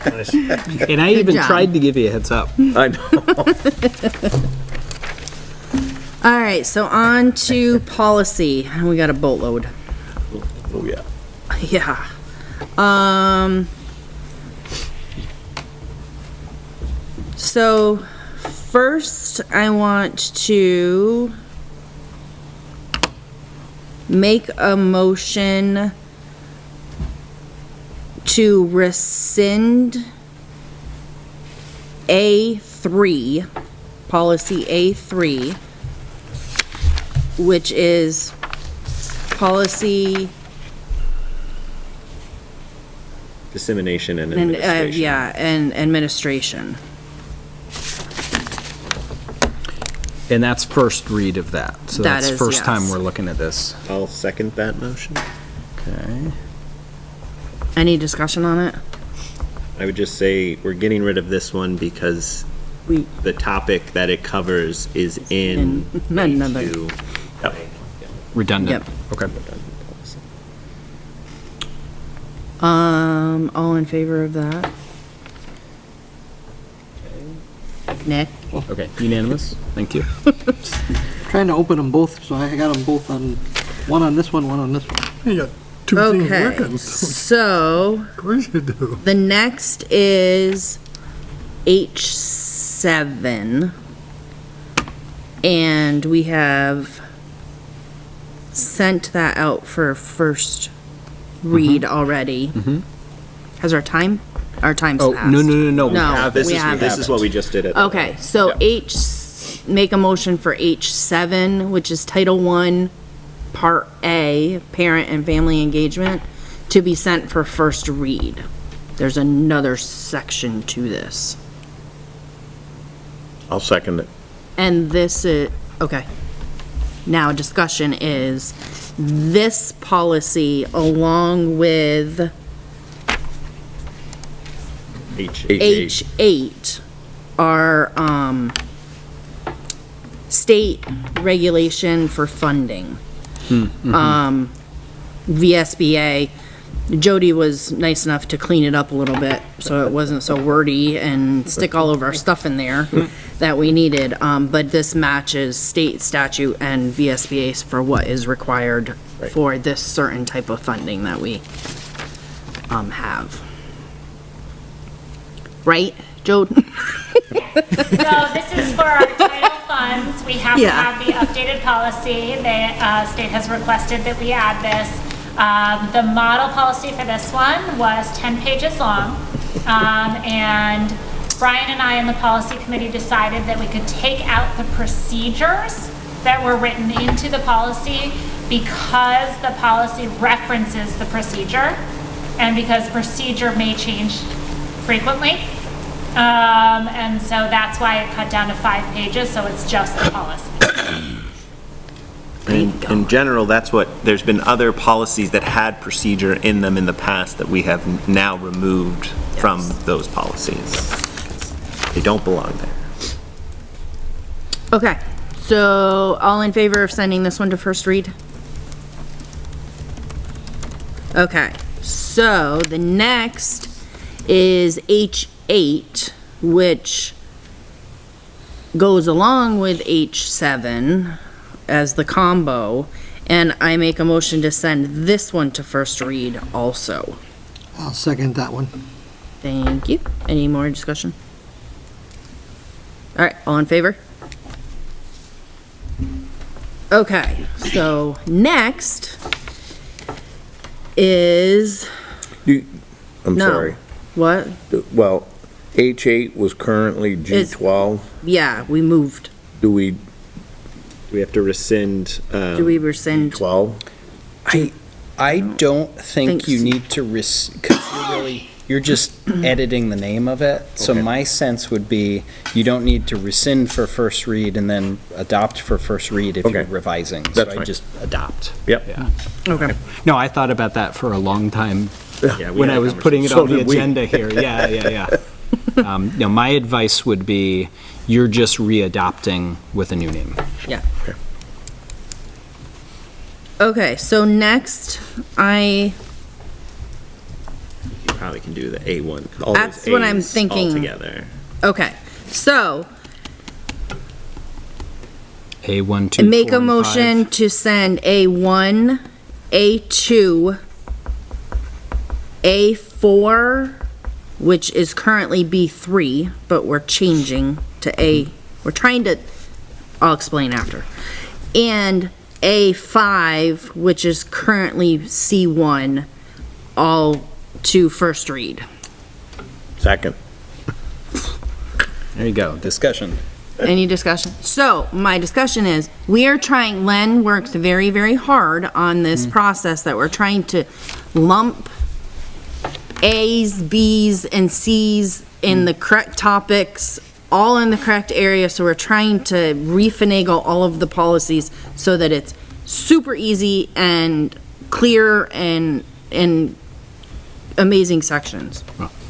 Nice. And I even job. tried to give you a heads up. I know. All right, so on to policy. We got a boatload. Oh, yeah. Yeah. So first I want to make a motion to rescind A3, policy A3, which is policy Dissemination and and, administration. yeah, and administration. And that's first read of that. So That that's is, first time yes. we're looking at this. I'll second that motion. Okay. Any discussion on it? I would just say we're getting rid of this one because We, the topic that it covers is in In another. A2. Yep. Redundant. Yep. Okay. all in favor of that? Nick? Okay, unanimous? Thank you. Trying to open them both, so I got them both on, one on this one on this one. You got two things Okay, working. so Of course you do. the next is H7. And we have sent that out for first read already. Has our time's Oh, passed? no, we No. have This We is, have this it. is what we just did at. Okay, so Yep. make a motion for H7, which is Title I, Part A, Parent and Family Engagement, to be sent for first read. There's another section to this. I'll second it. And this is, okay. Now, discussion is, this policy along with H8 are, state regulation for funding. VSBA, Jody was nice enough to clean it up a little bit, so it wasn't so wordy and stick all of our stuff in there that we needed. But this matches state statute and VSBA for what is required for this certain type of funding that we, have. Right, Jode? So this is for our title funds. We have to Yeah. have the updated policy. The state has requested that we add this. The model policy for this one was 10 pages long. And Brian and I in the policy committee decided that we could take out the procedures that were written into the policy because the policy references the procedure and because procedure may change frequently. And so that's why it cut down to 5 pages, so it's just the policy. In general, that's what, there's been other policies that had procedure in them in the past that we have now removed from those policies. They don't belong there. Okay, so all in favor of sending this one to first read? Okay, so the next is H8, which goes along with H7 as the combo, and I make a motion to send this one to first read also. I'll second that one. Thank you. Any more discussion? All right, all in favor? Okay, so next is, I'm no. sorry. What? Well, H8 was currently G12. Yeah, we moved. Do we, Do we have to rescind? Do we rescind? 12? I don't think Thanks. you need to because you're you're just editing the name of it. So Okay. my sense would be, you don't need to rescind for first read and then adopt for first read if you're Okay. revising. That's So I fine. just adopt. Yep. Yeah. Okay. No, I thought about that for a long time Yeah, we when had I a was putting it conversation. on the So did we. agenda here. Yeah. You know, my advice would be, you're just readopting with a new name. Yeah. Okay, so next, You probably can do the A1. all those That's what I'm As thinking. All together. okay, so A1, 2, make 4, a and motion 5. to send A1, A2, A4, which is currently B3, but we're changing to A, we're trying to, I'll explain after. And A5, which is currently C1, all to first read. Second. There you go, discussion. Any discussion? So, my discussion is, we are trying, Len works very, very hard on this process that we're trying to lump A's, B's, and C's in the correct topics, all in the correct area, so we're trying to refinagle all of the policies so that it's super easy and clear and amazing sections.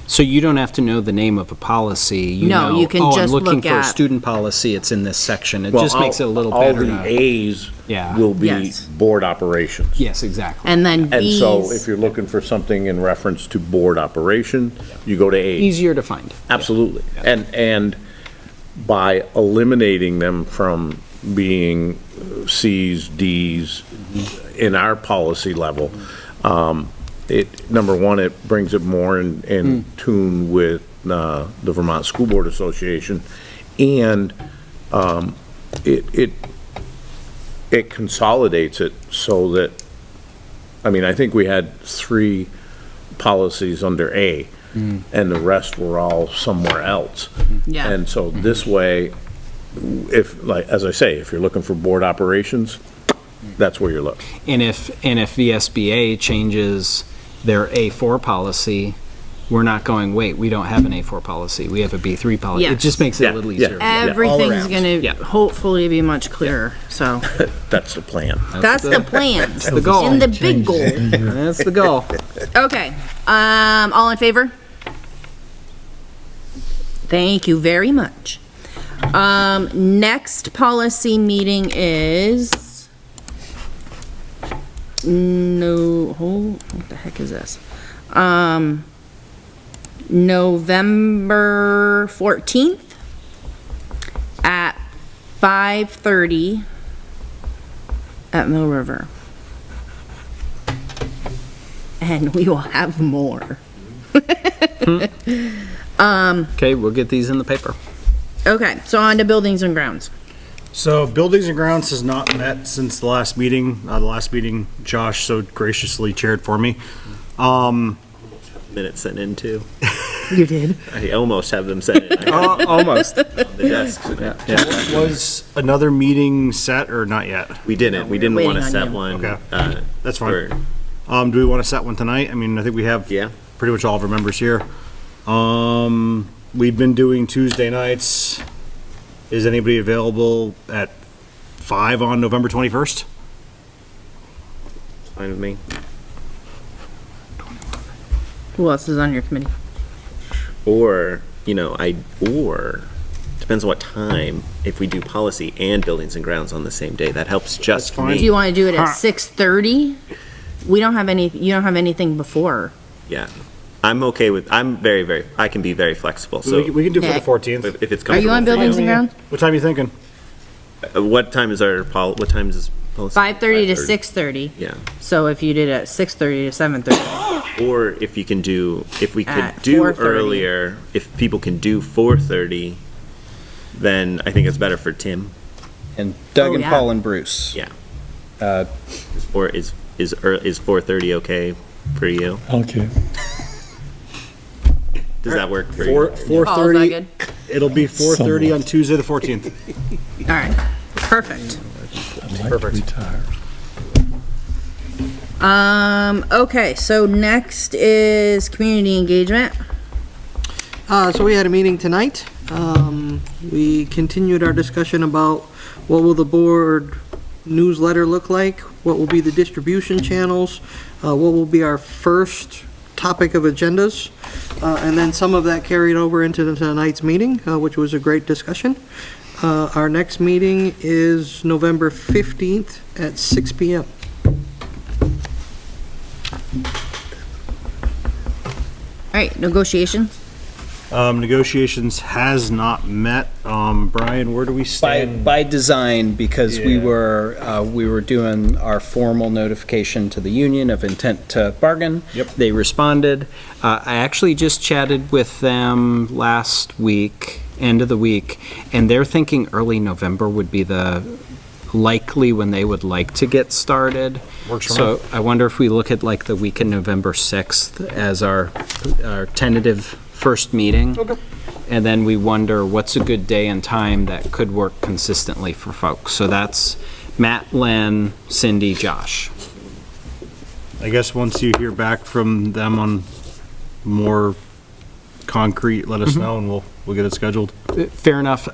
So you don't have to know the name of a policy. You No, know, you can oh, just I'm looking look for a at- student policy, it's in this section. It Well, just makes it a little all better. the to- A's Yeah. will be Yes. board operations. Yes, exactly. And then And B's. so if you're looking for something in reference to board operation, you go to A's. Easier to find. Absolutely. And by eliminating them from being C's, D's in our policy level, number one, it brings it more in tune with the Vermont School Board Association, and it consolidates it so that, I mean, I think we had 3 policies under A, and the rest were all somewhere else. Yeah. And so this way, if, like, as I say, if you're looking for board operations, that's where you're looking. And if VSBA changes their A4 policy, we're not going, wait, we don't have an A4 policy, we have a B3 policy. It Yes. just makes it Yeah, a little yeah. easier. Everything's around. gonna Yeah. hopefully be much clearer, so. That's the plan. That's the plan. That's the goal. And the big goal. That's the goal. Okay, all in favor? Thank you very much. Next policy meeting is, what the heck is this? November 14th at 5:30 at Mill River. And we will have more. Okay, we'll get these in the paper. Okay, so on to buildings and grounds. So Buildings and Grounds has not met since the last meeting. The last meeting Josh so graciously chaired for me. Minutes sent in too. You did? I almost have them sent in. I have Almost. the desk. Was another meeting set or not yet? We didn't waiting want to on set you. one. Okay. uh, That's for- fine. Do we want to set one tonight? I mean, I think we have Yeah. pretty much all of our members here. We've been doing Tuesday nights. Is anybody available at 5 on November 21st? Fine with me. Who else is on your committee? Or, or, depends on what time, if we do policy and buildings and grounds on the same day, that helps just fine. Do you me. want to do it at 6:30? We don't have any, you don't have anything before. Yeah. I'm okay with, I can be very flexible, We so can do for the Nick. 14th. if it's Are you on comfortable for buildings and grounds? What time are you thinking? What time is what time is policy? 5:30 to 6:30. Yeah. So if you did it at 6:30 to 7:30. Or if we could do At do 4:30. earlier, if people can do 4:30, then I think it's better for Tim. And Doug Oh, and yeah. Paul and Bruce. Yeah. Uh, Is 4:30 okay for you? Okay. Does that work for you? 4:30. Paul, is that good? It'll be 4:30 on Tuesday the 14th. All right, perfect. I'd like to retire. Okay, so next is community engagement. So we had a meeting tonight. We continued our discussion about what will the board newsletter look like, what will be the distribution channels, what will be our first topic of agendas, and then some of that carried over into tonight's meeting, which was a great discussion. Our next meeting is November 15th at 6 PM. All right, negotiations. Negotiations has not met. Brian, where do we By, stand? by design, because we Yeah. were doing our formal notification to the union of intent to bargain. Yep. They responded. I actually just chatted with them last week, end of the week, and they're thinking early November would be the likely when they would like to get started. Works for me. So I wonder if we look at like the week of November 6th as our tentative first meeting. Okay. And then we wonder what's a good day and time that could work consistently for folks. So that's Matt, Len, Cindy, Josh. I guess once you hear back from them on more concrete, let us know and we'll get it scheduled. Fair enough.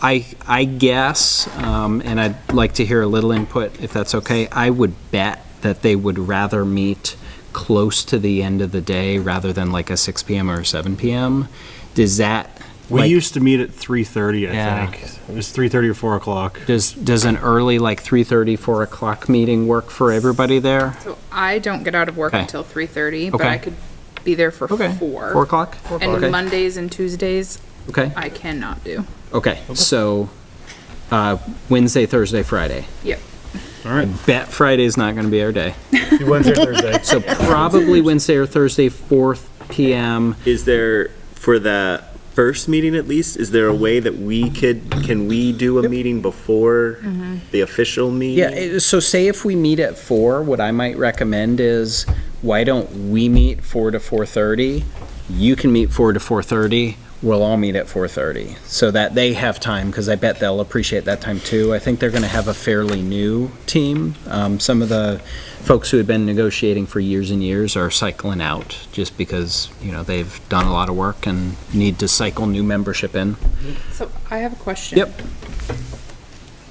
I guess, and I'd like to hear a little input if that's okay. I would bet that they would rather meet close to the end of the day rather than like a 6 PM or a 7 PM. Does that? We like, used to meet at 3:30, Yeah. I think. It was 3:30 or 4 o'clock. Does an early like 3:30, 4 o'clock meeting work for everybody there? So I don't get out of work Okay. until 3:30, but Okay. I could be there for Okay. 4. 4 o'clock? And Okay. Mondays and Tuesdays, Okay. I cannot do. Okay. So Wednesday, Thursday, Friday. Yep. All right. Bet Friday's not going to be our day. Wednesday or Thursday. So probably Wednesday or Thursday, 4 PM. Is there, for the first meeting at least, is there a way that can we do a meeting before the official meeting? Yeah, so say if we meet at 4, what I might recommend is, why don't we meet 4 to 4:30? You can meet 4 to 4:30, we'll all meet at 4:30, so that they have time, because I bet they'll appreciate that time too. I think they're gonna have a fairly new team. Some of the folks who had been negotiating for years and years are cycling out, just because, they've done a lot of work and need to cycle new membership in. So I have a question. Yep.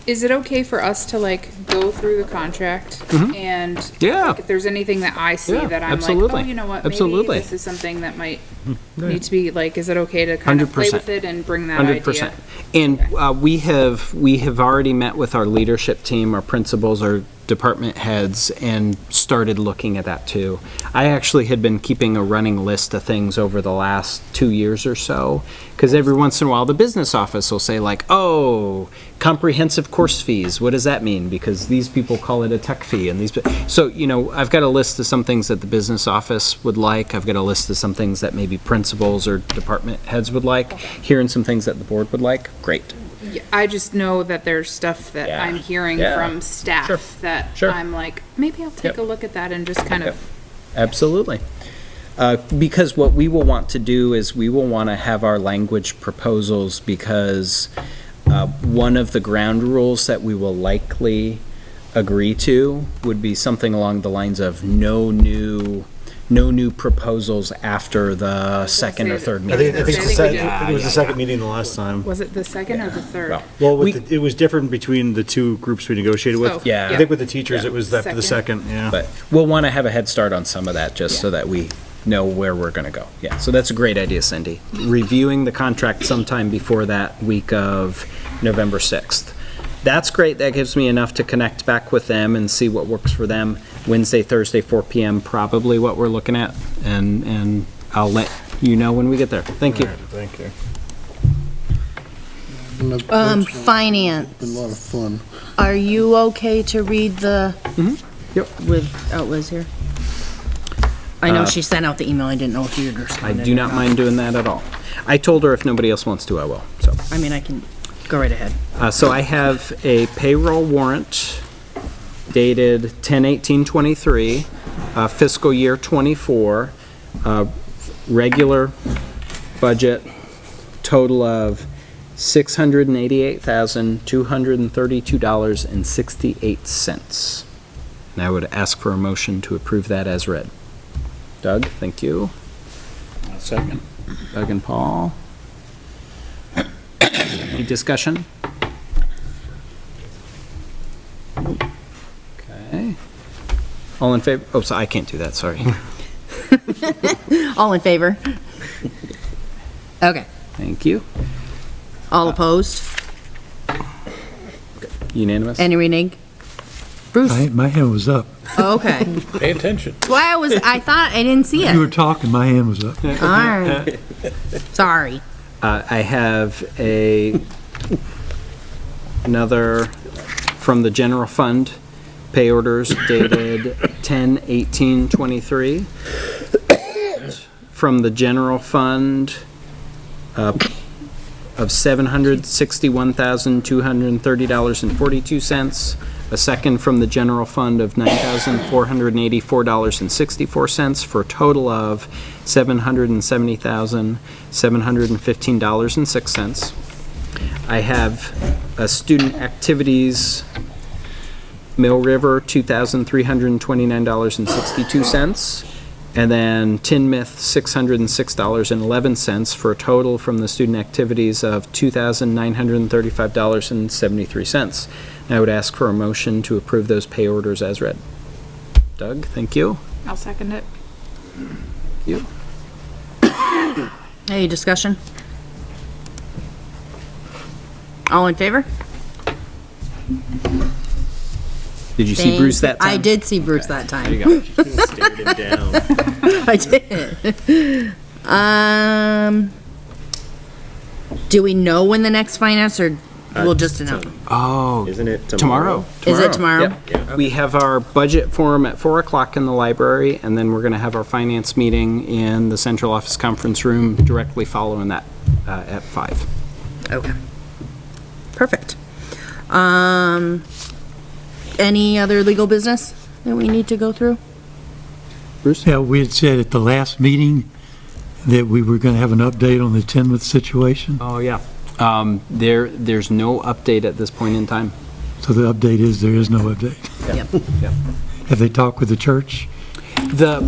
Is it okay for us to go through the contract and Yeah. if there's anything that I see Yeah, that I'm absolutely. like, oh, you know what, Absolutely. maybe this is something that might need to be is it okay to kind of play 100%. with it and bring that 100%. idea? And we have already met with our leadership team, our principals, our department heads, and started looking at that too. I actually had been keeping a running list of things over the last 2 years or so, because every once in a while the business office will say oh, comprehensive course fees, what does that mean? Because these people call it a tech fee, and so I've got a list of some things that the business office would like. I've got a list of some things that maybe principals or department heads would like. Hearing some things that the board would like. Great. Yeah, I just know that there's stuff that Yeah. I'm hearing Yeah. from staff Sure. that Sure. I'm like, maybe I'll take Yep. a look at that and just kind Yep. of, Absolutely. Because what we will want to do is we will want to have our language proposals, because one of the ground rules that we will likely agree to would be something along the lines of no new proposals after the second or third I meeting. think, I think, I it's think we the did. I think it was the second meeting the last time. was it the second or the third? Well, We- it was different between the two groups we negotiated with. Oh, Yeah. I think with the teachers, Yeah. it was after the second, yeah. But we'll want to have a head start on some of that, just so that we know where we're going to go. Yeah, so that's a great idea, Cindy. Reviewing the contract sometime before that week of November 6th. That's great. That gives me enough to connect back with them and see what works for them. Wednesday, Thursday, 4 PM, probably what we're looking at, and I'll let you know when we get there. Thank you. All right, thank you. Finance. Been a lot of fun. Are you okay to read the? Yep. Without Liz here? I know she sent out the email. I didn't know if you'd I responded. do or not mind doing that at all. I told her if nobody else wants to, I will, so. I mean, I can go right ahead. So I have a payroll warrant dated 10/18/23, fiscal year '24, regular budget, total of $688,232.68. And I would ask for a motion to approve that as read. Doug, thank you. Second. Doug and Paul. Any discussion? Okay. All in favor? Oh, so I can't do that, sorry. All in favor? Okay. Thank you. All opposed? Unanimous? Any renege? Bruce? My hand was up. Oh, okay. Pay attention. Why I thought I didn't see You were it. talking, my hand was up. All right. Sorry. I have another from the general fund, pay orders dated 10/18/23. From the general fund of $761,230.42. A second from the general fund of $9,484.64 for a total of $770,715.06. I have a student activities Mill River, $2,329.62. And then Tinmouth, $606.11 for a total from the student activities of $2,935.73. I would ask for a motion to approve those pay orders as read. Doug, thank you. I'll second it. You. Any discussion? All in favor? Did you see Bruce that time? I did see Bruce that time. There you go. Stared him down. I did. Do we know when the next finance, or we'll just announce? Oh, Isn't it tomorrow. Is it tomorrow? Yep. We have our budget forum at 4 o'clock in the library, and then we're going to have our finance meeting in the central office conference room directly following that at 5. Okay. Perfect. Any other legal business that we need to go through? Bruce? Yeah, we had said at the last meeting that we were going to have an update on the Tinmouth situation. Oh, yeah. There's no update at this point in time. So the update is there is no update. Yep. Have they talked with the church?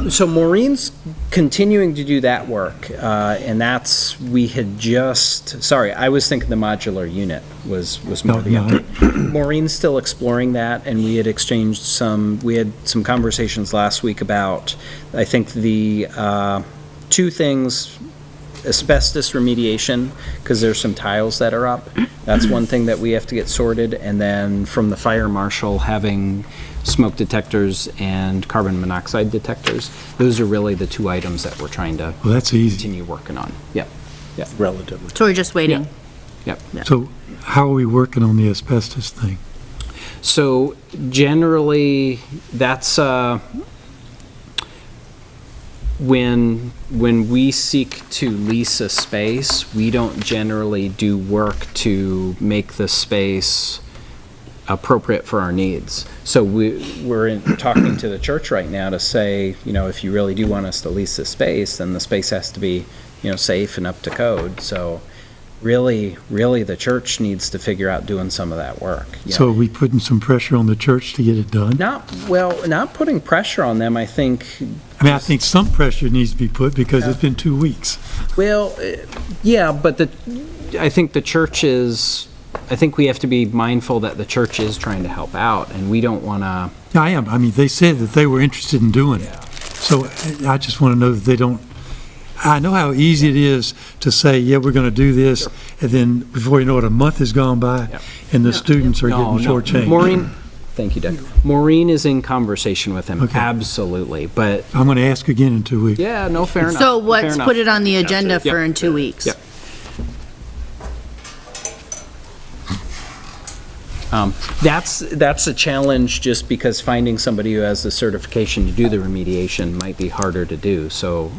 So Maureen's continuing to do that work, and we had sorry, I was thinking the modular unit was more the No. update. Maureen's still exploring that, and we had some conversations last week about, I think, the two things: asbestos remediation, because there's some tiles that are up. That's one thing that we have to get sorted, and then from the fire marshal having smoke detectors and carbon monoxide detectors. Those are really the two items that we're trying to Well, that's easy. continue working on. Yep. Relatively. So we're just waiting. Yep. So how are we working on the asbestos thing? So generally, that's when we seek to lease a space, we don't generally do work to make the space appropriate for our needs. So we're talking to the church right now to say, if you really do want us to lease this space, then the space has to be, safe and up to code. So really, the church needs to figure out doing some of that work. So are we putting some pressure on the church to get it done? Not putting pressure on them, I think. I think some pressure needs to be put because it's been 2 weeks. Well, yeah, but I think the church is, I think we have to be mindful that the church is trying to help out, and we don't want to. I am. I mean, they said that they were interested in doing it. So I just want to know that they don't. I know how easy it is to say, yeah, we're going to do this, and then before you know it, a month has gone by, and the students are getting shortchanged. Maureen, thank you, Doug. Maureen is in conversation with him, Okay. absolutely, but. I'm going to ask again in 2 weeks. Yeah, no, fair enough. So fair let's enough. put it on the agenda for Yep. in 2 weeks. Yep. That's a challenge just because finding somebody who has the certification to do the remediation might be harder to do. So,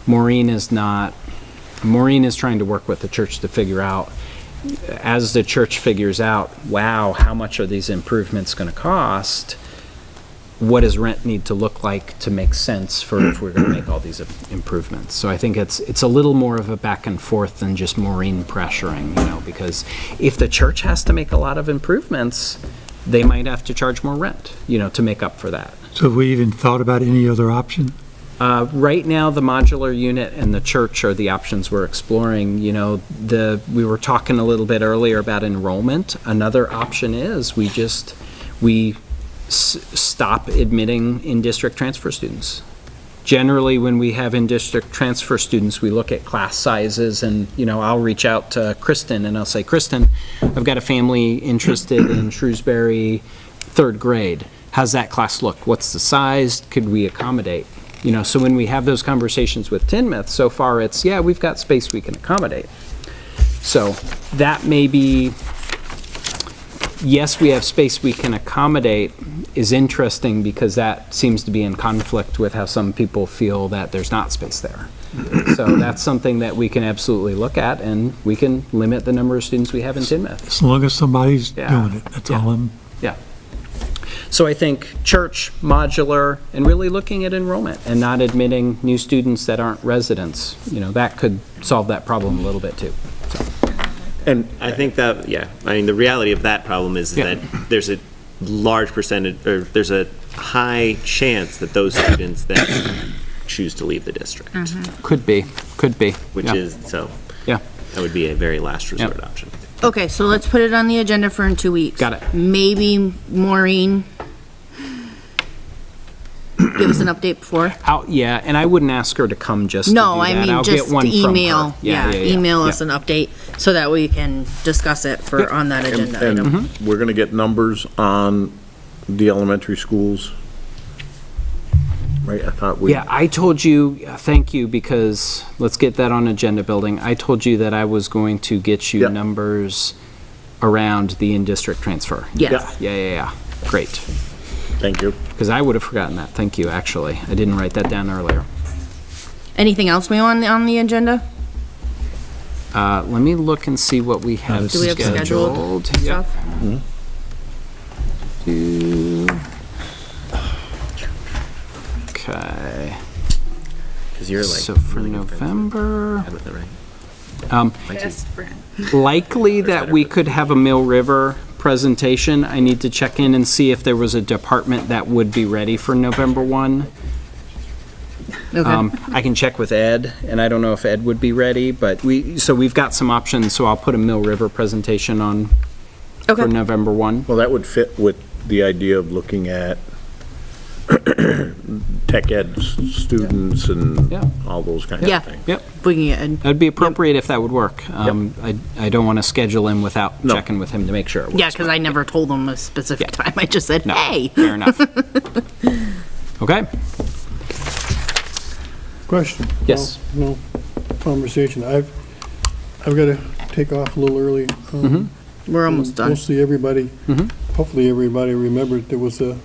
Maureen is trying to work with the church to figure out, as the church figures out, wow, how much are these improvements going to cost? What does rent need to look like to make sense for if we're going to make all these improvements? So I think it's a little more of a back and forth than just Maureen pressuring, because if the church has to make a lot of improvements, they might have to charge more rent, to make up for that. So have we even thought about any other option? Right now, the modular unit and the church are the options we're exploring. We were talking a little bit earlier about enrollment. Another option is we stop admitting in-district transfer students. Generally, when we have in-district transfer students, we look at class sizes and, I'll reach out to Kristen and I'll say, Kristen, I've got a family interested in Shrewsbury 3rd grade. How's that class look? What's the size? Could we accommodate? So when we have those conversations with Tinmouth, so far it's, yeah, we've got space we can accommodate. So that may be, yes, we have space we can accommodate is interesting because that seems to be in conflict with how some people feel that there's not space there. So that's something that we can absolutely look at, and we can limit the number of students we have in Tinmouth. As long as somebody's Yeah. doing it, that's all I'm. Yeah. So I think church, modular, and really looking at enrollment and not admitting new students that aren't residents, that could solve that problem a little bit too. And I think that, the reality of that problem is Yeah. that there's a large percentage, or there's a high chance that those students then choose to leave the district, Could be. which Yeah. is, Yeah. that would be a very last resort Yeah. option. Okay, so let's put it on the agenda for in 2 weeks. Got it. Maybe Maureen, give us an update before. Yeah, and I wouldn't ask her to come just to No, do I that. mean, I'll just get one from her. email, email us Yeah. an update so that we can discuss it on that agenda and item. we're gonna get numbers on the elementary schools, right? I thought we. Yeah, I told you, thank you, because let's get that on agenda building. I told you that I was going to get you Yeah. numbers around the in-district transfer. Yes. Yeah. Great. Thank you. Because I would have forgotten that. Thank you, actually. I didn't write that down earlier. Anything else we want on the agenda? Let me look and see what we have Do we have scheduled stuff? Okay. Because you're like. So for really good friends with November, Tabitha, right? My two- Best friend. likely that we could have a Mill River presentation. I need to check in and see if there was a department that would be ready for November 1. Okay. I can check with Ed, and I don't know if Ed would be ready, but we've got some options, so I'll put a Mill River presentation on for Okay. November 1. Well, that would fit with the idea of looking at tech ed students and Yeah. all those kinds Yeah. of things. Yep, We can get, that'd be appropriate if that would work. I don't want to schedule him without No. checking with him to make sure it works. yeah, because I never told them a specific time. I just said, No, hey. fair enough. Okay, Question? Yes. No conversation. I've got to take off a little early. We're almost done. Mostly everybody, hopefully everybody remembered there was an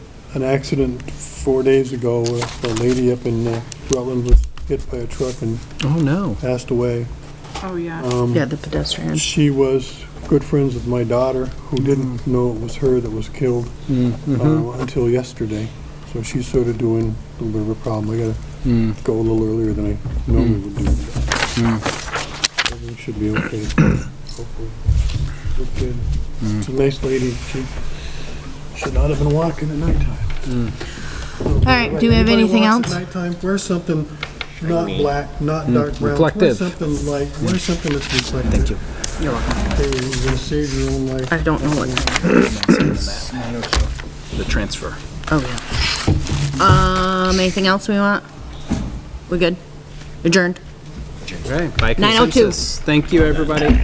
accident 4 days ago. A lady up in Rutland was hit by a truck and oh no. passed away. Oh, yeah. Yeah, the pedestrian. She was good friends with my daughter, who didn't know it was her that was killed until yesterday. So she's sort of doing a little bit of a problem. I gotta go a little earlier than I normally would do. Everything should be okay. Hopefully. Good kid. It's a nice lady. She should not have been walking at nighttime. All right, do we have anything else? At nighttime, wear something not black, not dark brown. Reflective. Wear something light. Wear something that's reflective. Thank you. You're welcome. You're gonna save your own life. I don't know what. The transfer. Oh, yeah. Anything else we want? We good? Adjourned. Okay, by 9:02. consensus. Thank you, everybody.